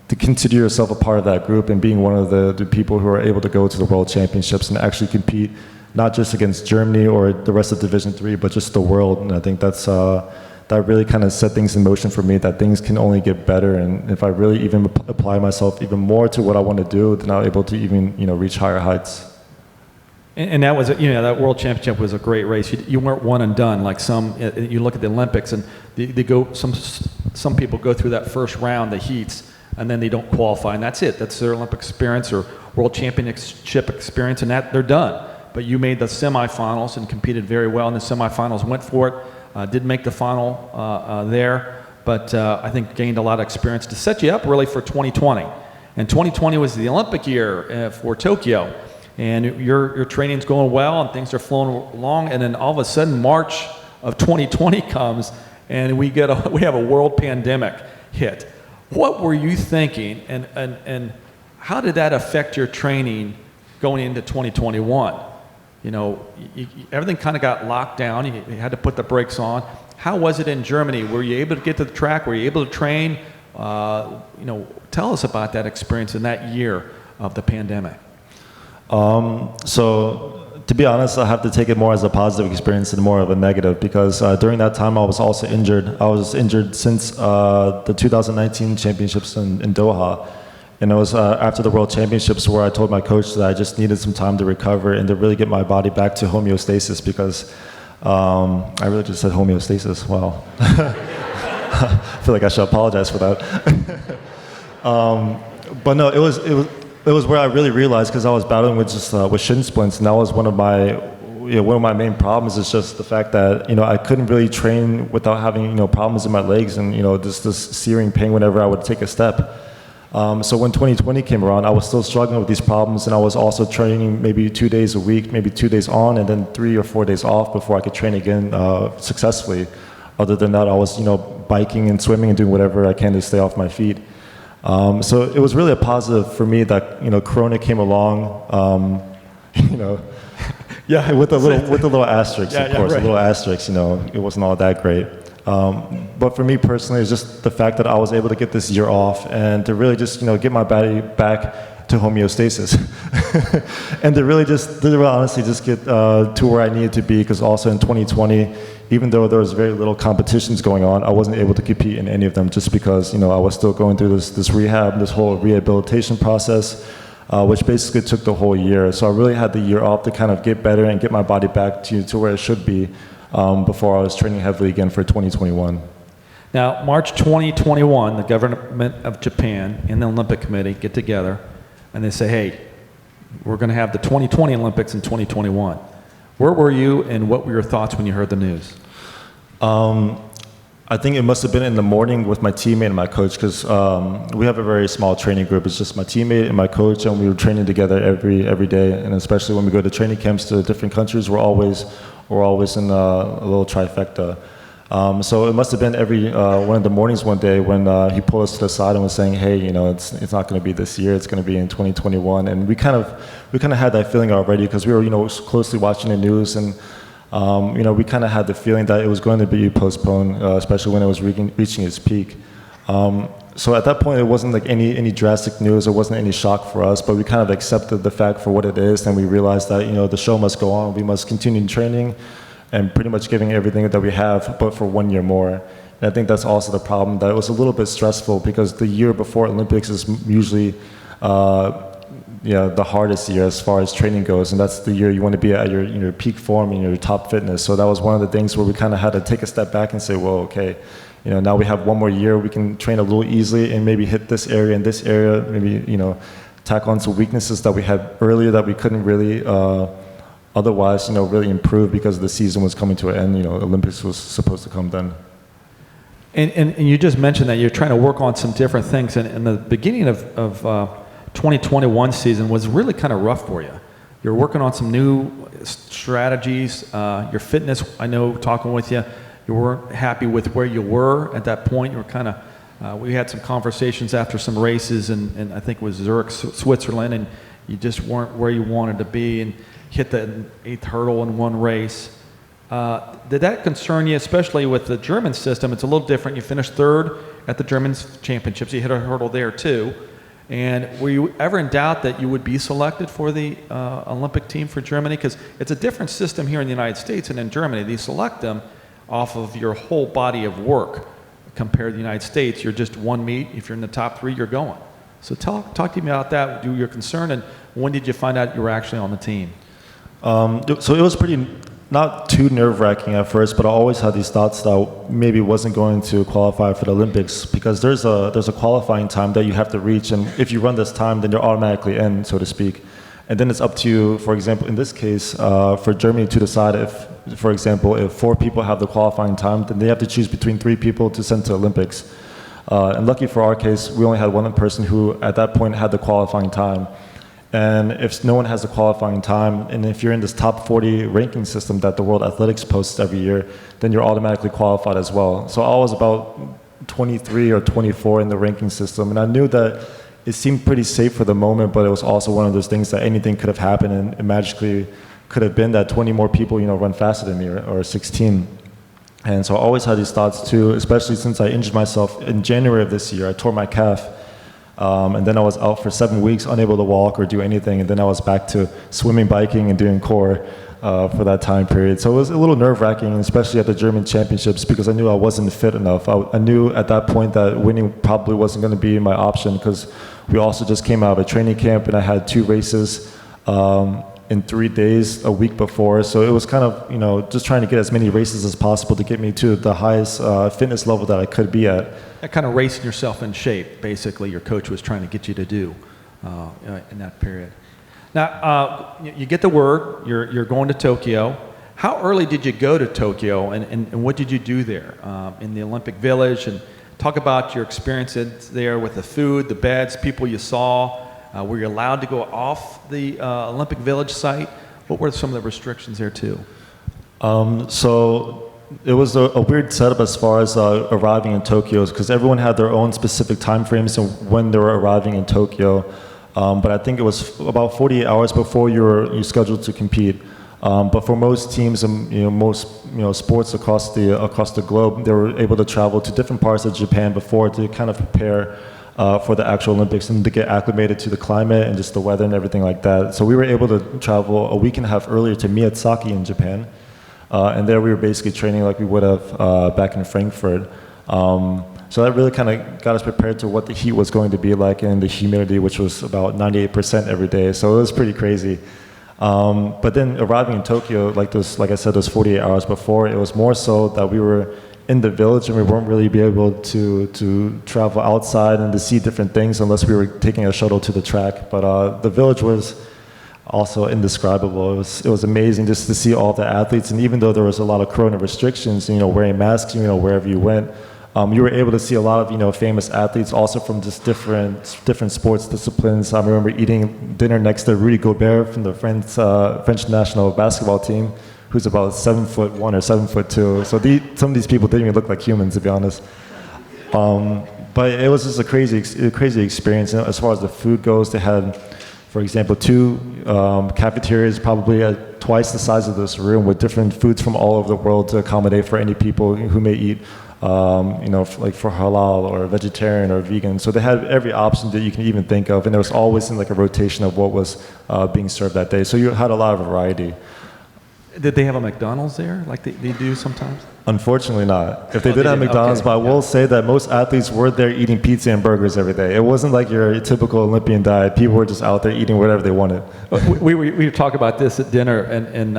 to consider yourself a part of that group and being one of the people who are able to go to the World Championships and actually compete, not just against Germany or the rest of Division III, but just the world. And I think that really kind of set things in motion for me, that things can only get better. And if I really even apply myself even more to what I want to do, then I'm able to even, reach higher heights. And that was, that World Championship was a great race. You weren't one and done like some. You look at the Olympics, and they go. Some people go through that first round, the heats, and then they don't qualify, and that's it. That's their Olympic experience or World Championship experience, and they're done. But you made the semifinals and competed very well in the semifinals. Went for it, didn't make the final there, but I think gained a lot of experience to set you up really for 2020. And 2020 was the Olympic year for Tokyo. And your training's going well and things are flowing along, and then all of a sudden March of 2020 comes and we have a world pandemic hit. What were you thinking, and how did that affect your training going into 2021? Everything kind of got locked down. You had to put the brakes on. How was it in Germany? Were you able to get to the track? Were you able to train? Tell us about that experience in that year of the pandemic. So to be honest, I have to take it more as a positive experience than more of a negative, because during that time I was also injured. I was injured since the 2019 championships in Doha. And it was after the World Championships where I told my coach that I just needed some time to recover and to really get my body back to homeostasis, because I really just said homeostasis. Wow. I feel like I should apologize for that. But no, it was where I really realized, because I was battling with shin splints, and that was one of my main problems. Is just the fact that I couldn't really train without having problems in my legs and this searing pain whenever I would take a step. So when 2020 came around, I was still struggling with these problems, and I was also training maybe 2 days a week, maybe 2 days on, and then 3 or 4 days off before I could train again successfully. Other than that, I was biking and swimming and doing whatever I can to stay off my feet. So it was really a positive for me that Corona came along. Yeah, with a little asterisk, of course, right. A little asterisk. It wasn't all that great. But for me personally, it's just the fact that I was able to get this year off and to really just get my body back to homeostasis, and to really honestly just get to where I needed to be. Because also in 2020, even though there was very little competitions going on, I wasn't able to compete in any of them, just because I was still going through this whole rehabilitation process, which basically took the whole year. So I really had the year off to kind of get better and get my body back to where it should be, before I was training heavily again for 2021. Now, March 2021, the government of Japan and the Olympic Committee get together and they say, hey, we're going to have the 2020 Olympics in 2021. Where were you, and what were your thoughts when you heard the news? I think it must have been in the morning with my teammate and my coach, because we have a very small training group. It's just my teammate and my coach, and we were training together every day. And especially when we go to training camps to different countries, we're always in a little trifecta. So it must have been every one of the mornings one day when he pulled us to the side and was saying, hey, it's not going to be this year, it's going to be in 2021. And we kind of had that feeling already, because we were closely watching the news, and we kind of had the feeling that it was going to be postponed, especially when it was reaching its peak. So at that point, it wasn't like any drastic news. It wasn't any shock for us, but we kind of accepted the fact for what it is, and we realized that the show must go on. We must continue training, and pretty much giving everything that we have, but for 1 year more. And I think that's also the problem, that it was a little bit stressful because the year before Olympics is usually the hardest year as far as training goes, and that's the year you want to be at your peak form and your top fitness. So that was one of the things where we kind of had to take a step back and say, well, okay, now we have 1 more year, we can train a little easily and maybe hit this area and this area, maybe tack on some weaknesses that we had earlier that we couldn't really otherwise really improve because the season was coming to an end. Olympics was supposed to come then. And you just mentioned that you're trying to work on some different things, and the beginning of 2021 season was really kind of rough for you. You're working on some new strategies. Your fitness, I know, talking with you, you weren't happy with where you were at that point. You were kind of, we had some conversations after some races, and I think it was Zurich, Switzerland, and you just weren't where you wanted to be, and hit the 8th hurdle in one race. Did that concern you, especially with the German system? It's a little different. You finished 3rd at the German championships. You hit a hurdle there too. And were you ever in doubt that you would be selected for the Olympic team for Germany? Because it's a different system here in the United States and in Germany. They select them off of your whole body of work. Compared to the United States, you're just one meet. If you're in the top 3, you're going. So talk to me about that, your concern, and when did you find out you were actually on the team? So it was not too nerve-wracking at first, but I always had these thoughts that maybe wasn't going to qualify for the Olympics because there's a qualifying time that you have to reach, and if you run this time, then you're automatically in, so to speak. And then it's up to you, for example, in this case, for Germany to decide if, for example, if 4 people have the qualifying time, then they have to choose between 3 people to send to Olympics. And lucky for our case, we only had one person who at that point had the qualifying time. And if no one has a qualifying time, and if you're in this top 40 ranking system that the World Athletics posts every year, then you're automatically qualified as well. So I was about 23 or 24 in the ranking system, and I knew that it seemed pretty safe for the moment, but it was also one of those things that anything could have happened, and it magically could have been that 20 more people, run faster than me, or 16. And so I always had these thoughts too, especially since I injured myself in January of this year. I tore my calf. And then I was out for 7 weeks, unable to walk or do anything. And then I was back to swimming, biking, and doing core for that time period. So it was a little nerve-wracking, especially at the German championships, because I knew I wasn't fit enough. I knew at that point that winning probably wasn't going to be my option, because we also just came out of a training camp, and I had 2 races in 3 days a week before. So it was kind of, just trying to get as many races as possible to get me to the highest fitness level that I could be at. That kind of racing yourself in shape, basically, your coach was trying to get you to do in that period. Now, you get the word, you're going to Tokyo. How early did you go to Tokyo, and what did you do there in the Olympic Village? And talk about your experiences there with the food, the beds, people you saw. Were you allowed to go off the Olympic Village site? What were some of the restrictions there too? So it was a weird setup as far as arriving in Tokyo, because everyone had their own specific time frames and when they were arriving in Tokyo. But I think it was about 48 hours before you're scheduled to compete. But for most teams and most sports across the globe, they were able to travel to different parts of Japan before to kind of prepare for the actual Olympics and to get acclimated to the climate and just the weather and everything like that. So we were able to travel a week and a half earlier to Miyazaki in Japan. And there we were basically training like we would have back in Frankfurt. So that really kind of got us prepared to what the heat was going to be like and the humidity, which was about 98% every day. So it was pretty crazy. But then arriving in Tokyo, like I said, those 48 hours before, it was more so that we were in the village and we weren't really be able to travel outside and to see different things unless we were taking a shuttle to the track. But the village was also indescribable. It was amazing just to see all the athletes, and even though there was a lot of corona restrictions, wearing masks, wherever you went, you were able to see a lot of famous athletes also from just different sports disciplines. I remember eating dinner next to Rudy Gobert from the French national basketball team, who's about 7'1" or 7'2". So some of these people didn't even look like humans, to be honest. But it was just a crazy experience. As far as the food goes, they had, for example, 2 cafeterias, probably a twice the size of this room with different foods from all over the world to accommodate for any people who may eat, like for halal or vegetarian or vegan. So they had every option that you can even think of, and there was always in like a rotation of what was being served that day. So you had a lot of variety. Did they have a McDonald's there, like they do sometimes? Unfortunately not. If they Oh, did they have didn't. McDonald's, Okay, but I will yeah. say that most athletes were there eating pizza and burgers every day. It wasn't like your typical Olympian diet. People were just out there eating whatever they wanted. We talk about this at dinner, and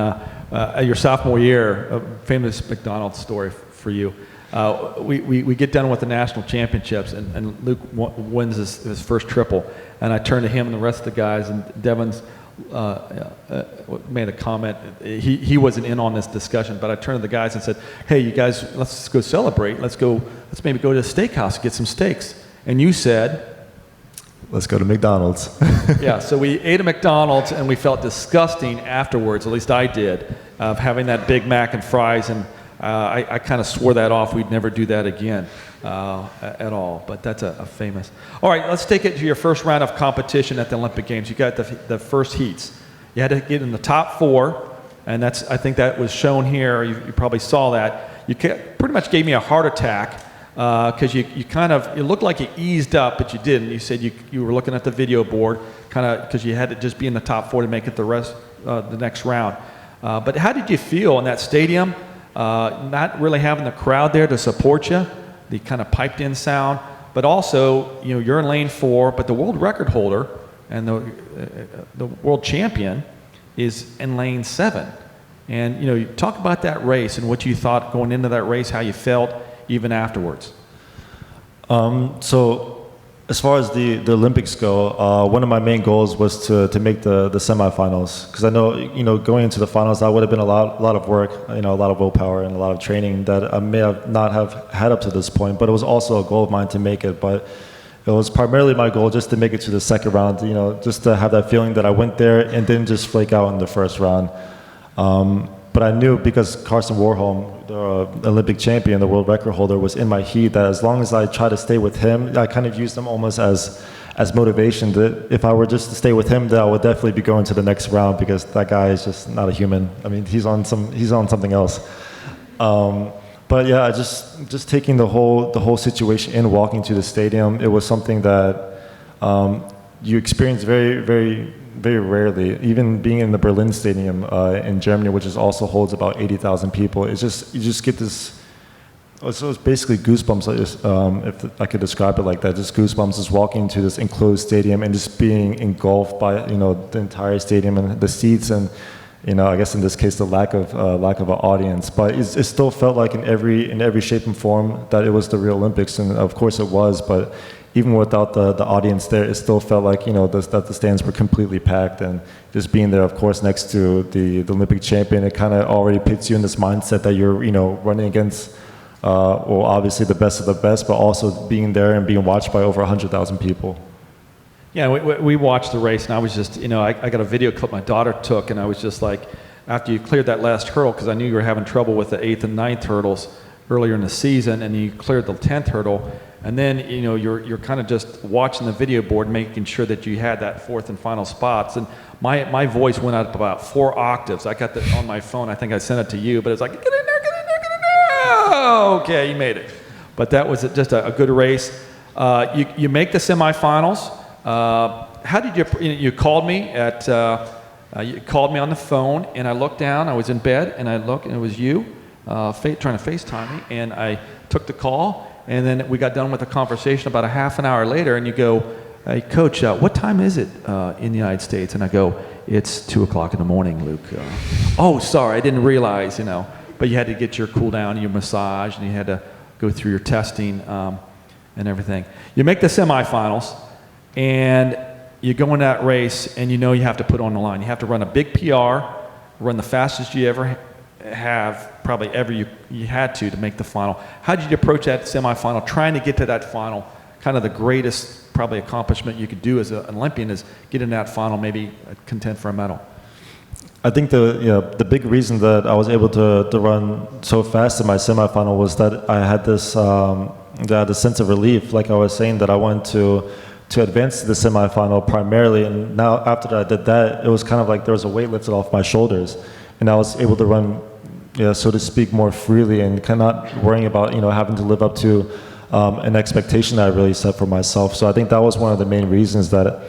your sophomore year, a famous McDonald's story for you. We get done with the national championships, and Luke wins his first triple, and I turn to him and the rest of the guys, and Devin's made a comment. He wasn't in on this discussion, but I turned to the guys and said, "Hey, you guys, let's go celebrate. Let's maybe go to a steakhouse and get some steaks." And you said, Let's go to McDonald's. yeah, so we ate at McDonald's and we felt disgusting afterwards, at least I did, of having that Big Mac and fries, and I kind of swore that off. We'd never do that again at all, but that's a famous. All right, let's take it to your first round of competition at the Olympic Games. You got the first heats. You had to get in the top 4, and I think that was shown here. You probably saw that. You pretty much gave me a heart attack because you looked like you eased up, but you didn't. You said you were looking at the video board, kind of because you had to just be in the top 4 to make it the next round. But how did you feel in that stadium? Not really having the crowd there to support you, the kind of piped in sound, but also, you're in lane 4, but the world record holder and the world champion is in lane 7. And, you talk about that race and what you thought going into that race, how you felt even afterwards. So as far as the Olympics go, one of my main goals was to make the semifinals, because I know, going into the finals, that would have been a lot of work, a lot of willpower and a lot of training that I may not have had up to this point, but it was also a goal of mine to make it. But it was primarily my goal just to make it to the second round, just to have that feeling that I went there and didn't just flake out in the first round. But I knew, because Carson Warholm, the Olympic champion, the world record holder, was in my heat, that as long as I try to stay with him, I kind of used him almost as motivation, that if I were just to stay with him, that I would definitely be going to the next round, because that guy is just not a human. I mean, he's on something else. But yeah, just taking the whole situation in, walking to the stadium, it was something that you experience very, very, very rarely. Even being in the Berlin Stadium in Germany, which also holds about 80,000 people, you just get this. So it's basically goosebumps, if I could describe it like that. Just goosebumps, just walking into this enclosed stadium and just being engulfed by the entire stadium and the seats, and I guess in this case the lack of an audience. But it still felt like in every shape and form that it was the real Olympics, and of course it was. But even without the audience there, it still felt like that the stands were completely packed. And just being there, of course, next to the Olympic champion, it kind of already puts you in this mindset that you're running against. Obviously the best of the best, but also being there and being watched by over 100,000 people. Yeah, we watched the race, and I was just, I got a video clip my daughter took, and I was just like, after you cleared that last hurdle, because I knew you were having trouble with the 8th and 9th hurdles earlier in the season, and you cleared the 10th hurdle, and then, you're kind of just watching the video board, making sure that you had that 4th and final spots, and my voice went up about 4 octaves. I got that on my phone. I think I sent it to you, but it's like, get in there, get in there, get in there. Okay, you made it. But that was just a good race. You make the semifinals. How did you called me you called me on the phone, and I looked down. I was in bed, and I looked, and it was you trying to FaceTime me, and I took the call, and then we got done with the conversation about a half an hour later, and you go, "Hey, Coach, what time is it in the United States?" And I go, "It's 2 o'clock in the morning, Luke." "Oh, sorry, I didn't realize, But you had to get your cool down, your massage, and you had to go through your testing and everything. You make the semifinals, and you go in that race, and you have to put on the line. You have to run a big PR, run the fastest you ever have, probably ever you had to make the final. How did you approach that semifinal, trying to get to that final? Kind of the greatest probably accomplishment you could do as an Olympian is get in that final, maybe contend for a medal. I think the big reason that I was able to run so fast in my semifinal was that I had this sense of relief, like I was saying, that I wanted to advance to the semifinal primarily. And now after that I did that, it was kind of like there was a weight lifted off my shoulders, and I was able to run, so to speak, more freely and kind of not worrying about having to live up to an expectation that I really set for myself. So I think that was one of the main reasons that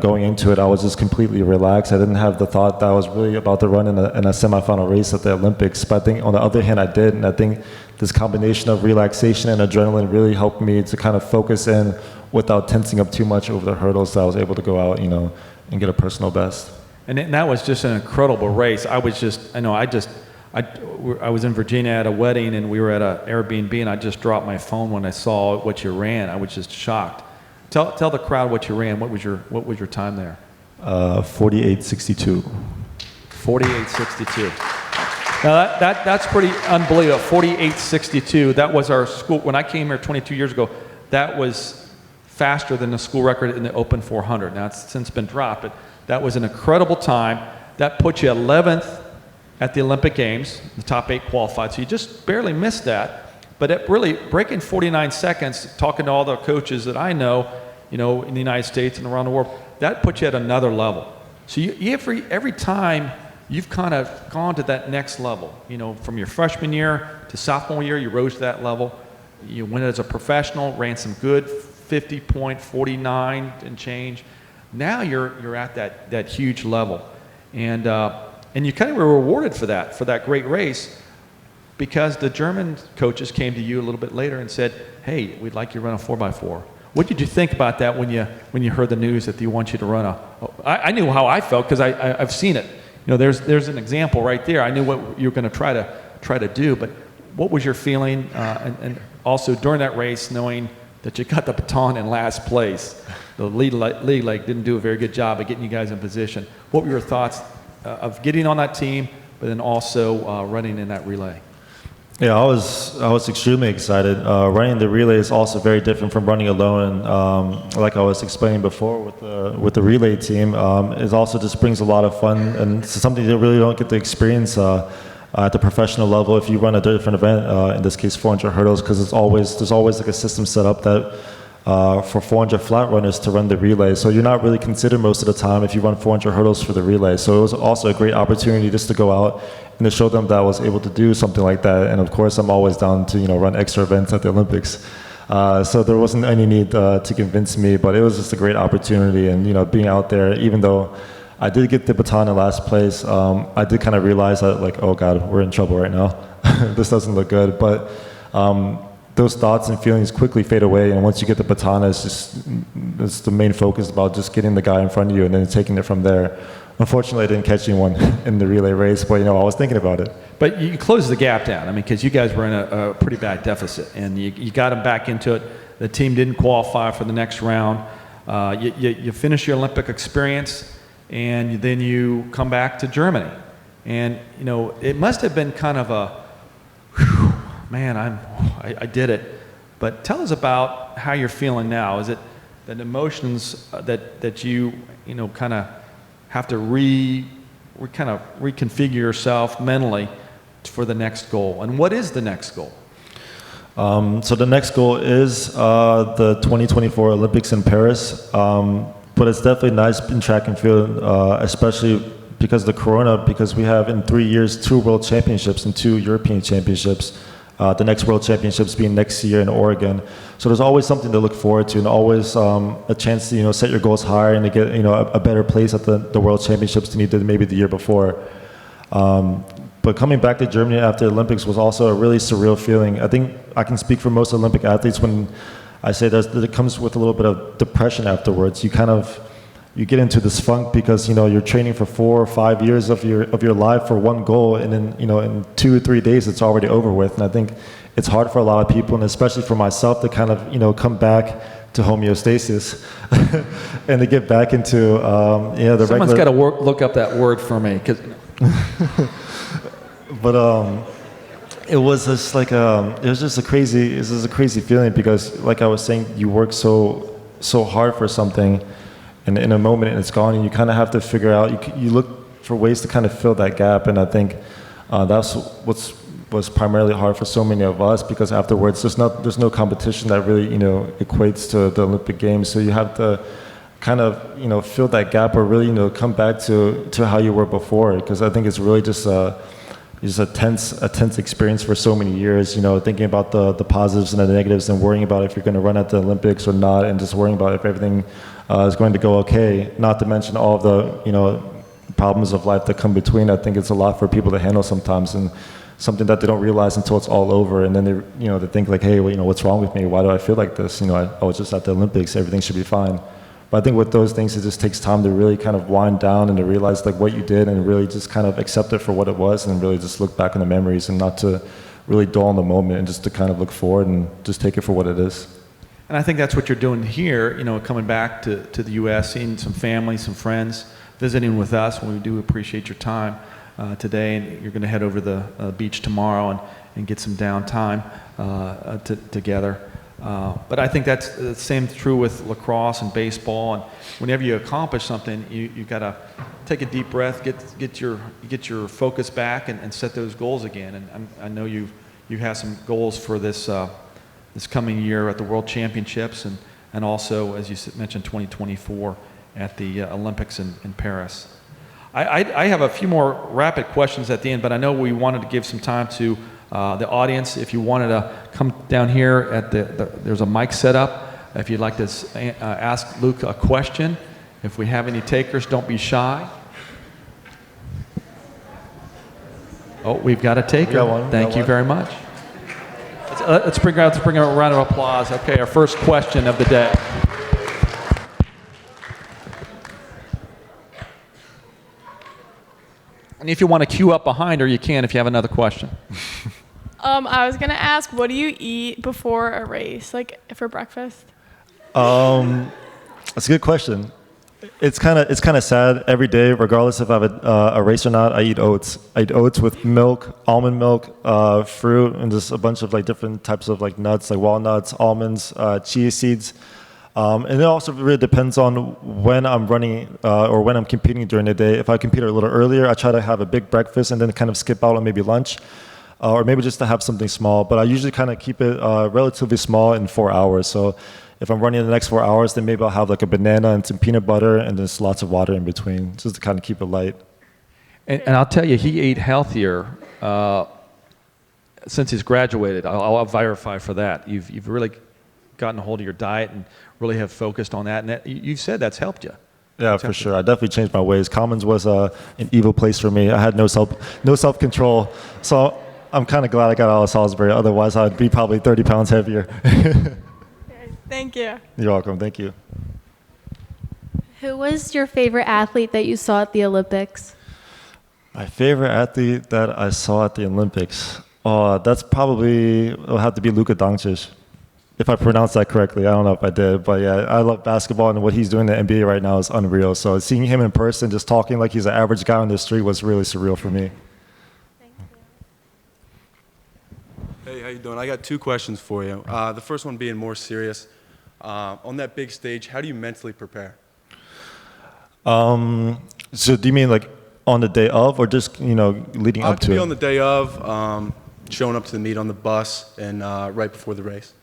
going into it, I was just completely relaxed. I didn't have the thought that I was really about to run in a semifinal race at the Olympics. But I think on the other hand, I did. And I think this combination of relaxation and adrenaline really helped me to kind of focus in without tensing up too much over the hurdles, so I was able to go out, and get a personal best. And that was just an incredible race. I was in Virginia at a wedding, and we were at an Airbnb, and I just dropped my phone when I saw what you ran. I was just shocked. Tell the crowd what you ran. What was your time there? 48:62. 48:62. Now that's pretty unbelievable. 48:62. That was our school when I came here 22 years ago. That was faster than the school record in the Open 400. Now it's since been dropped, but that was an incredible time. That put you 11th at the Olympic Games. The top 8 qualified, so you just barely missed that. But it really, breaking 49 seconds, talking to all the coaches that I know, in the United States and around the world, that puts you at another level. So every time you've kind of gone to that next level, from your freshman year to sophomore year, you rose to that level. You went as a professional, ran some good 50.49 and change. Now you're at that huge level. And you kind of were rewarded for that great race, because the German coaches came to you a little bit later and said, hey, we'd like you to run a 4x4. What did you think about that when you heard the news that they want you to run I knew how I felt, because I've seen it. There's an example right there. I knew what you were going to try to do, but what was your feeling? And also during that race, knowing that you got the baton in last place. The lead leg didn't do a very good job of getting you guys in position. What were your thoughts of getting on that team, but then also running in that relay? Yeah, I was extremely excited. Running the relay is also very different from running alone. And like I was explaining before with the relay team, it also just brings a lot of fun, and it's something you really don't get to experience at the professional level if you run a different event. In this case, 400 hurdles, because there's always like a system set up that for 400 flat runners to run the relay. So you're not really considered most of the time if you run 400 hurdles for the relay. So it was also a great opportunity just to go out and to show them that I was able to do something like that. And of course, I'm always down to run extra events at the Olympics. So there wasn't any need to convince me, but it was just a great opportunity. And being out there, even though I did get the baton in last place, I did kind of realize that, like, oh God, we're in trouble right now. This doesn't look good. But those thoughts and feelings quickly fade away, and once you get the baton, it's the main focus about just getting the guy in front of you and then taking it from there. Unfortunately, I didn't catch anyone in the relay race, but I was thinking about it. But you closed the gap down, because you guys were in a pretty bad deficit, and you got them back into it. The team didn't qualify for the next round. You finish your Olympic experience, and then you come back to Germany. And, it must have been kind of a, whew, man, I did it. But tell us about how you're feeling now. Is it the emotions that you kind of have to reconfigure yourself mentally for the next goal? And what is the next goal? So the next goal is the 2024 Olympics in Paris. But it's definitely nice in track and field, especially because of the corona, because we have in 3 years 2 world championships and 2 European championships. The next World Championships being next year in Oregon. So there's always something to look forward to, and always a chance to set your goals higher and to get a better place at the World Championships than you did maybe the year before. But coming back to Germany after the Olympics was also a really surreal feeling. I think I can speak for most Olympic athletes when I say that it comes with a little bit of depression afterwards. You get into this funk because you're training for 4 or 5 years of your life for one goal, and then in 2 or 3 days it's already over with. And I think it's hard for a lot of people, and especially for myself, to kind of come back to homeostasis and to get back into the Someone's got to look up that word for me, because. But it was just like it was just a crazy feeling, because like I was saying, you work so hard for something. And in a moment it's gone, and you kind of have to figure out, you look for ways to kind of fill that gap. And I think that's what's was primarily hard for so many of us because afterwards there's no competition that really equates to the Olympic Games. So you have to kind of fill that gap or really come back to how you were before, because I think it's really just a tense experience for so many years. Thinking about the positives and the negatives and worrying about if you're going to run at the Olympics or not, and just worrying about if everything is going to go okay. Not to mention all of the problems of life that come between. I think it's a lot for people to handle sometimes, and something that they don't realize until it's all over. And then they think like, hey, well, what's wrong with me? Why do I feel like this? I was just at the Olympics. Everything should be fine. But I think with those things, it just takes time to really kind of wind down and to realize like what you did and really just kind of accept it for what it was, and really just look back on the memories and not to really dwell on the moment, and just to kind of look forward and just take it for what it is. And I think that's what you're doing here, coming back to the U.S., seeing some family, some friends, visiting with us. We do appreciate your time today, and you're going to head over the beach tomorrow and get some downtime together. But I think that's the same true with lacrosse and baseball. And whenever you accomplish something, you got to take a deep breath, get your focus back, and set those goals again. And I know you have some goals for this coming year at the World Championships, and also, as you mentioned, 2024 at the Olympics in Paris. I have a few more rapid questions at the end, but I know we wanted to give some time to the audience. If you wanted to come down here at there's a mic set up. If you'd like to ask Luke a question, if we have any takers, don't be shy. Oh, we've got a taker. Thank you very much. Let's bring a round of applause. Okay, our first question of the day. And if you want to queue up behind her, you can if you have another question. I was going to ask, what do you eat before a race, like for breakfast? That's a good question. It's kind of sad. Every day, regardless if I have a race or not, I eat oats. I eat oats with milk, almond milk, fruit, and just a bunch of like different types of like nuts, like walnuts, almonds, chia seeds. And it also really depends on when I'm running or when I'm competing during the day. If I compete a little earlier, I try to have a big breakfast and then kind of skip out on maybe lunch, or maybe just to have something small. But I usually kind of keep it relatively small in 4 hours. So if I'm running the next 4 hours, then maybe I'll have like a banana and some peanut butter and just lots of water in between, just to kind of keep it light. And I'll tell you, he ate healthier since he's graduated. I'll verify for that. You've really gotten a hold of your diet and really have focused on that. And you've said that's helped you. Yeah, for sure. I definitely changed my ways. Commons was an evil place for me. I had no self-control. So I'm kind of glad I got out of Salisbury. Otherwise, I'd be probably 30 pounds heavier. Thank you. You're welcome. Thank you. Who was your favorite athlete that you saw at the Olympics? My favorite athlete that I saw at the Olympics? That's probably, it'll have to be Luka Doncic. If I pronounced that correctly, I don't know if I did, but yeah, I love basketball, and what he's doing in the NBA right now is unreal. So seeing him in person, just talking like he's an average guy on the street was really surreal for me. Thank you. Hey, how you doing? I got two questions for you. The first one being more serious. On that big stage, how do you mentally prepare? So do you mean like on the day of, or just leading up to it? On the day of, showing up to the meet on the bus, and right before the race.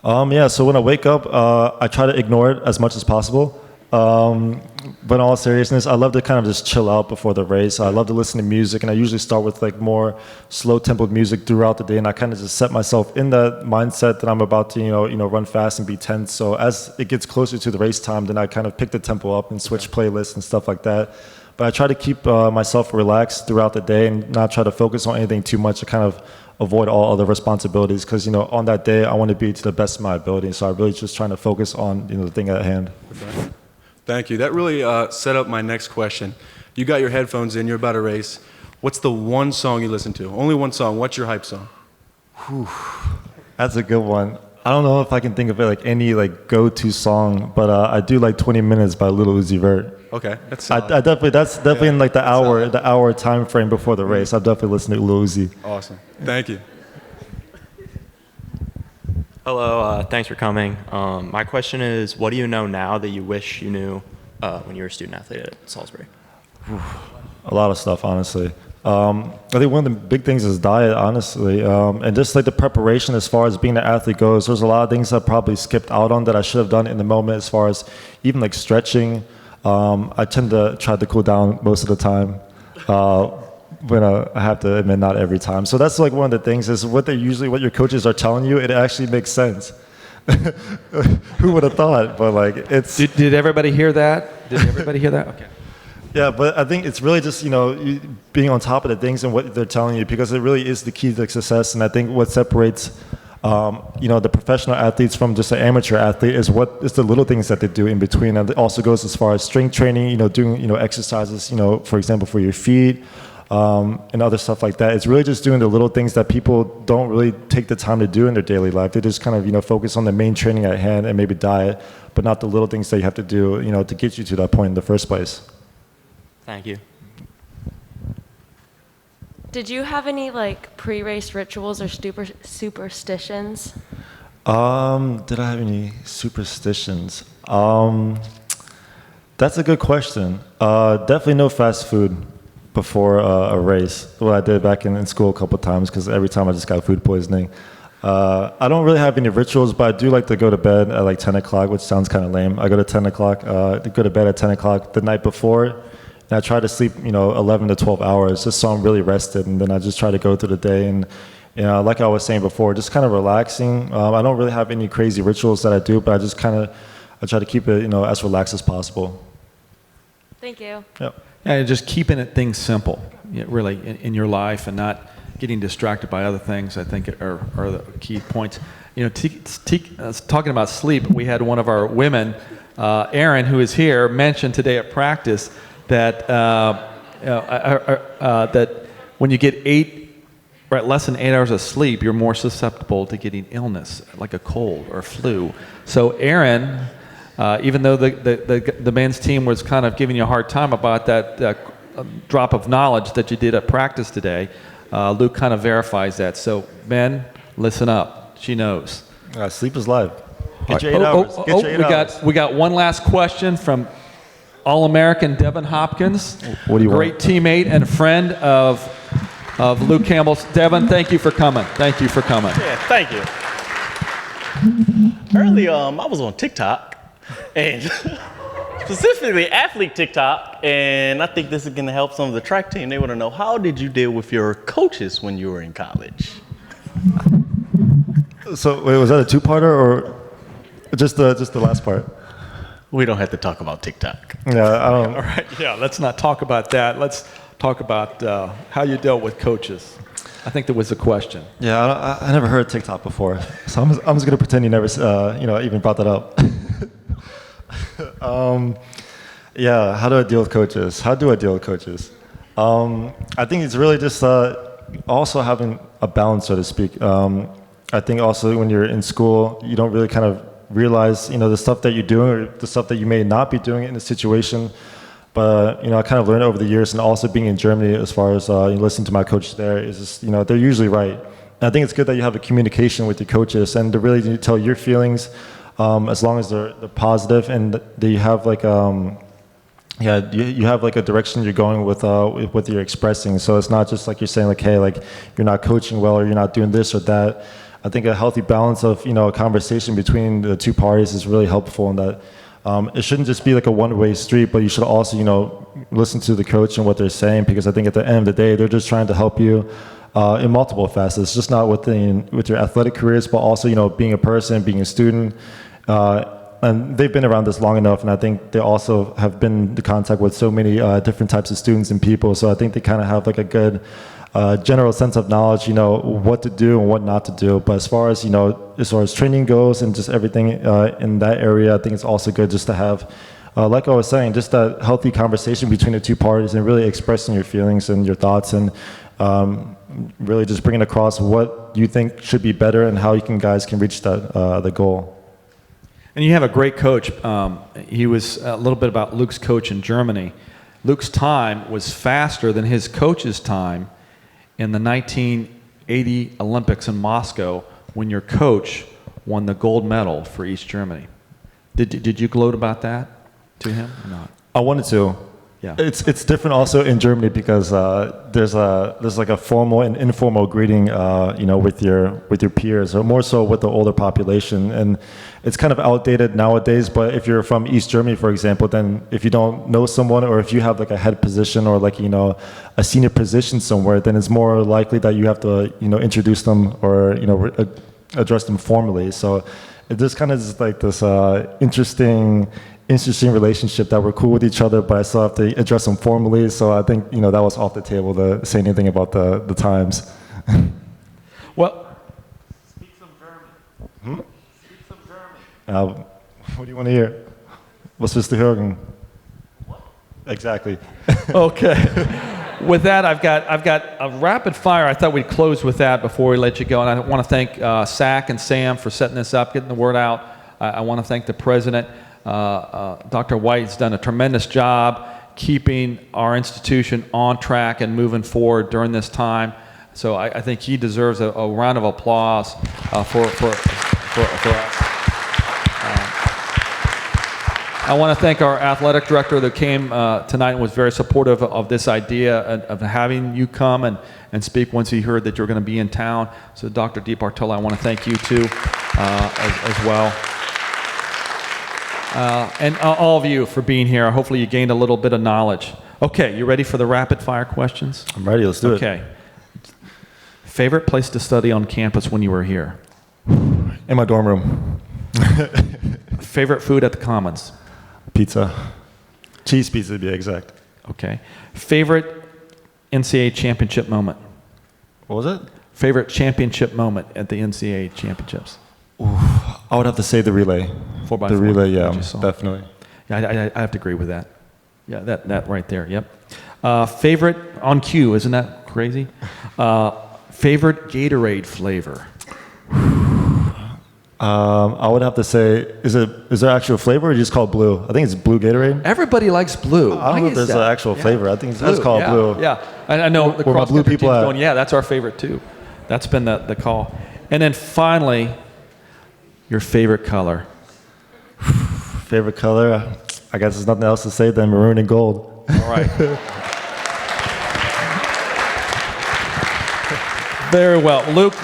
Yeah, so when I wake up, I try to ignore it as much as possible. But in all seriousness, I love to kind of just chill out before the race. I love to listen to music, and I usually start with like more slow-tempoed music throughout the day, and I kind of just set myself in that mindset that I'm about to, run fast and be tense. So as it gets closer to the race time, then I kind of pick the tempo up and switch playlists and stuff like that. But I try to keep myself relaxed throughout the day and not try to focus on anything too much to kind of avoid all other responsibilities, because on that day I want to be to the best of my ability. So I'm really just trying to focus on the thing at hand. Okay. Thank you. That really set up my next question. You got your headphones in, you're about to race. What's the one song you listen to? Only one song. What's your hype song? Whew. That's a good one. I don't know if I can think of it like any like go-to song, but I do like 20 Minutes by Lil Uzi Vert. Okay, that's that's definitely in like the hour time frame before the race. I'll definitely listen to Lil Uzi. Awesome. Thank you. Hello, thanks for coming. My question is, what do you know now that you wish you knew when you were a student athlete at Salisbury? A lot of stuff, honestly. I think one of the big things is diet, honestly, and just like the preparation as far as being an athlete goes. There's a lot of things I probably skipped out on that I should have done in the moment, as far as even like stretching. I tend to try to cool down most of the time, but I have to admit, not every time. So that's like one of the things is what your coaches are telling you. It actually makes sense. Who would have thought? But like it's. Did everybody hear that? Did everybody hear that? Okay. Yeah, but I think it's really just, being on top of the things and what they're telling you, because it really is the key to success. And I think what separates, the professional athletes from just an amateur athlete is the little things that they do in between. And it also goes as far as strength training, doing, exercises, for example, for your feet, and other stuff like that. It's really just doing the little things that people don't really take the time to do in their daily life. They just kind of, focus on the main training at hand and maybe diet, but not the little things that you have to do, to get you to that point in the first place. Thank you. Did you have any like pre-race rituals or superstitions? Did I have any superstitions? That's a good question. Definitely no fast food before a race. What I did back in school a couple of times, because every time I just got food poisoning. I don't really have any rituals, but I do like to go to bed at like 10 o'clock, which sounds kind of lame. I go to 10 o'clock, go to bed at 10 o'clock the night before. And I try to sleep, 11 to 12 hours, just so I'm really rested. And then I just try to go through the day. And, like I was saying before, just kind of relaxing. I don't really have any crazy rituals that I do, but I try to keep it, as relaxed as possible. Thank you. Yep. Yeah, just keeping things simple, really, in your life, and not getting distracted by other things, I think, are the key points. Talking about sleep, we had one of our women, Erin, who is here, mention today at practice that that when you get less than 8 hours of sleep, you're more susceptible to getting illness, like a cold or flu. So Erin, even though the men's team was kind of giving you a hard time about that drop of knowledge that you did at practice today, Luke kind of verifies that. So men, listen up. She knows. Sleep is life. Get your 8 hours. Get your 8 hours. We got one last question from All-American Devin Hopkins, what do you great want? teammate and friend of Luke Campbell. Devin, thank you for coming. Thank you for coming. Yeah, thank you. Earlier, I was on TikTok, and specifically athlete TikTok, and I think this is going to help some of the track team. They want to know, how did you deal with your coaches when you were in college? So wait, was that a two-parter or just the last part? We don't have to talk about TikTok. Yeah, I don't. All right, yeah, let's not talk about that. Let's talk about how you dealt with coaches. I think there was a question. Yeah, I never heard TikTok before, so I'm just gonna pretend you never, even brought that up. Yeah, how do I deal with coaches? I think it's really just also having a balance, so to speak. I think also when you're in school, you don't really kind of realize, the stuff that you're doing or the stuff that you may not be doing in a situation. But, I kind of learned over the years, and also being in Germany, as far as listening to my coach there, is just, they're usually right. And I think it's good that you have a communication with your coaches and to really tell your feelings, as long as they're positive, and that you have like, you have like a direction you're going with what you're expressing. So it's not just like you're saying like, hey, like you're not coaching well or you're not doing this or that. I think a healthy balance of, a conversation between the two parties is really helpful in that. It shouldn't just be like a one-way street, but you should also, listen to the coach and what they're saying, because I think at the end of the day, they're just trying to help you in multiple facets, just not with your athletic careers, but also, being a person, being a student. And they've been around this long enough, and I think they also have been in contact with so many different types of students and people. So I think they kind of have like a good general sense of knowledge, what to do and what not to do. But as far as training goes and just everything in that area, I think it's also good just to have, like I was saying, just that healthy conversation between the two parties and really expressing your feelings and your thoughts, and really just bringing across what you think should be better and how guys can reach that the goal. And you have a great coach. He was a little bit about Luke's coach in Germany. Luke's time was faster than his coach's time in the 1980 Olympics in Moscow, when your coach won the gold medal for East Germany. Did you gloat about that to him or not? I wanted to. Yeah. It's different also in Germany because there's like a formal and informal greeting, with your peers, or more so with the older population, and it's kind of outdated nowadays. But if you're from East Germany, for example, then if you don't know someone, or if you have like a head position or like a senior position somewhere, then it's more likely that you have to introduce them or address them formally. So it just kind of is like this interesting relationship that we're cool with each other, but I still have to address them formally. So I think that was off the table to say anything about the times. Well, speak some German. Speak some German. What do you want to hear? Was willst du hören? What? Exactly. Okay. With that, I've got a rapid fire. I thought we'd close with that before we let you go. And I want to thank SAC and Sam for setting this up, getting the word out. I want to thank the president. Dr. White's done a tremendous job keeping our institution on track and moving forward during this time. So I think he deserves a round of applause for us. I want to thank our athletic director that came tonight and was very supportive of this idea of having you come and speak once he heard that you're going to be in town. So Dr. DiBartolo, I want to thank you too as well. And all of you for being here. Hopefully you gained a little bit of knowledge. Okay, you ready for the rapid fire questions? I'm ready, let's do it. Okay. Favorite place to study on campus when you were here? In my dorm room. Favorite food at the Commons? Pizza. Cheese pizza to be exact. Okay. Favorite NCAA championship moment? What was it? Favorite championship moment at the NCAA championships? I would have to say the relay. 4x4. The relay, yeah, definitely. Yeah, I have to agree with that. Yeah, that right there, yep. Favorite, on cue, isn't that crazy? Favorite Gatorade flavor? I would have to say, is there actual flavor or just called blue? I think it's blue Gatorade. Everybody likes blue. I don't know if there's an actual flavor. I think it's called blue. Yeah, I know the Where my blue cross-country people team's at? going, yeah, that's our favorite too. That's been the call. And then finally, your favorite color? Favorite color? I guess there's nothing else to say than maroon and gold. All right. Very well. Luke,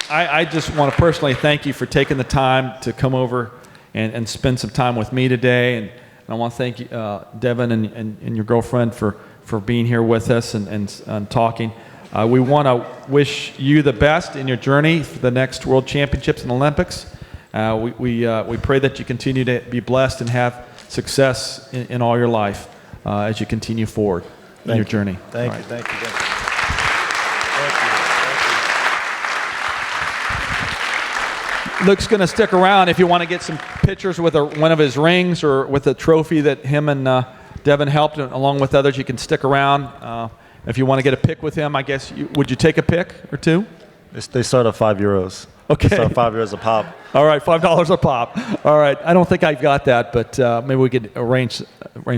I just want to personally thank you for taking the time to come over and spend some time with me today. And I want to thank you, Devin and your girlfriend for being here with us and talking. We want to wish you the best in your journey for the next World Championships and Olympics. We pray that you continue to be blessed and have success in all your life as you continue forward in your journey. Thank you. Luke's going to stick around if you want to get some pictures with one of his rings or with a trophy that him and Devin helped, along with others. You can stick around. If you want to get a pic with him, I guess, would you take a pic or two? They start at €5. Okay. They start €5 a pop. All right, $5 a pop. All right, I don't think I've got that, but maybe we could arrange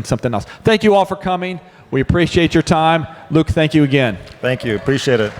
something else. Thank you all for coming. We appreciate your time. Luke, thank you again. Thank you. Appreciate it.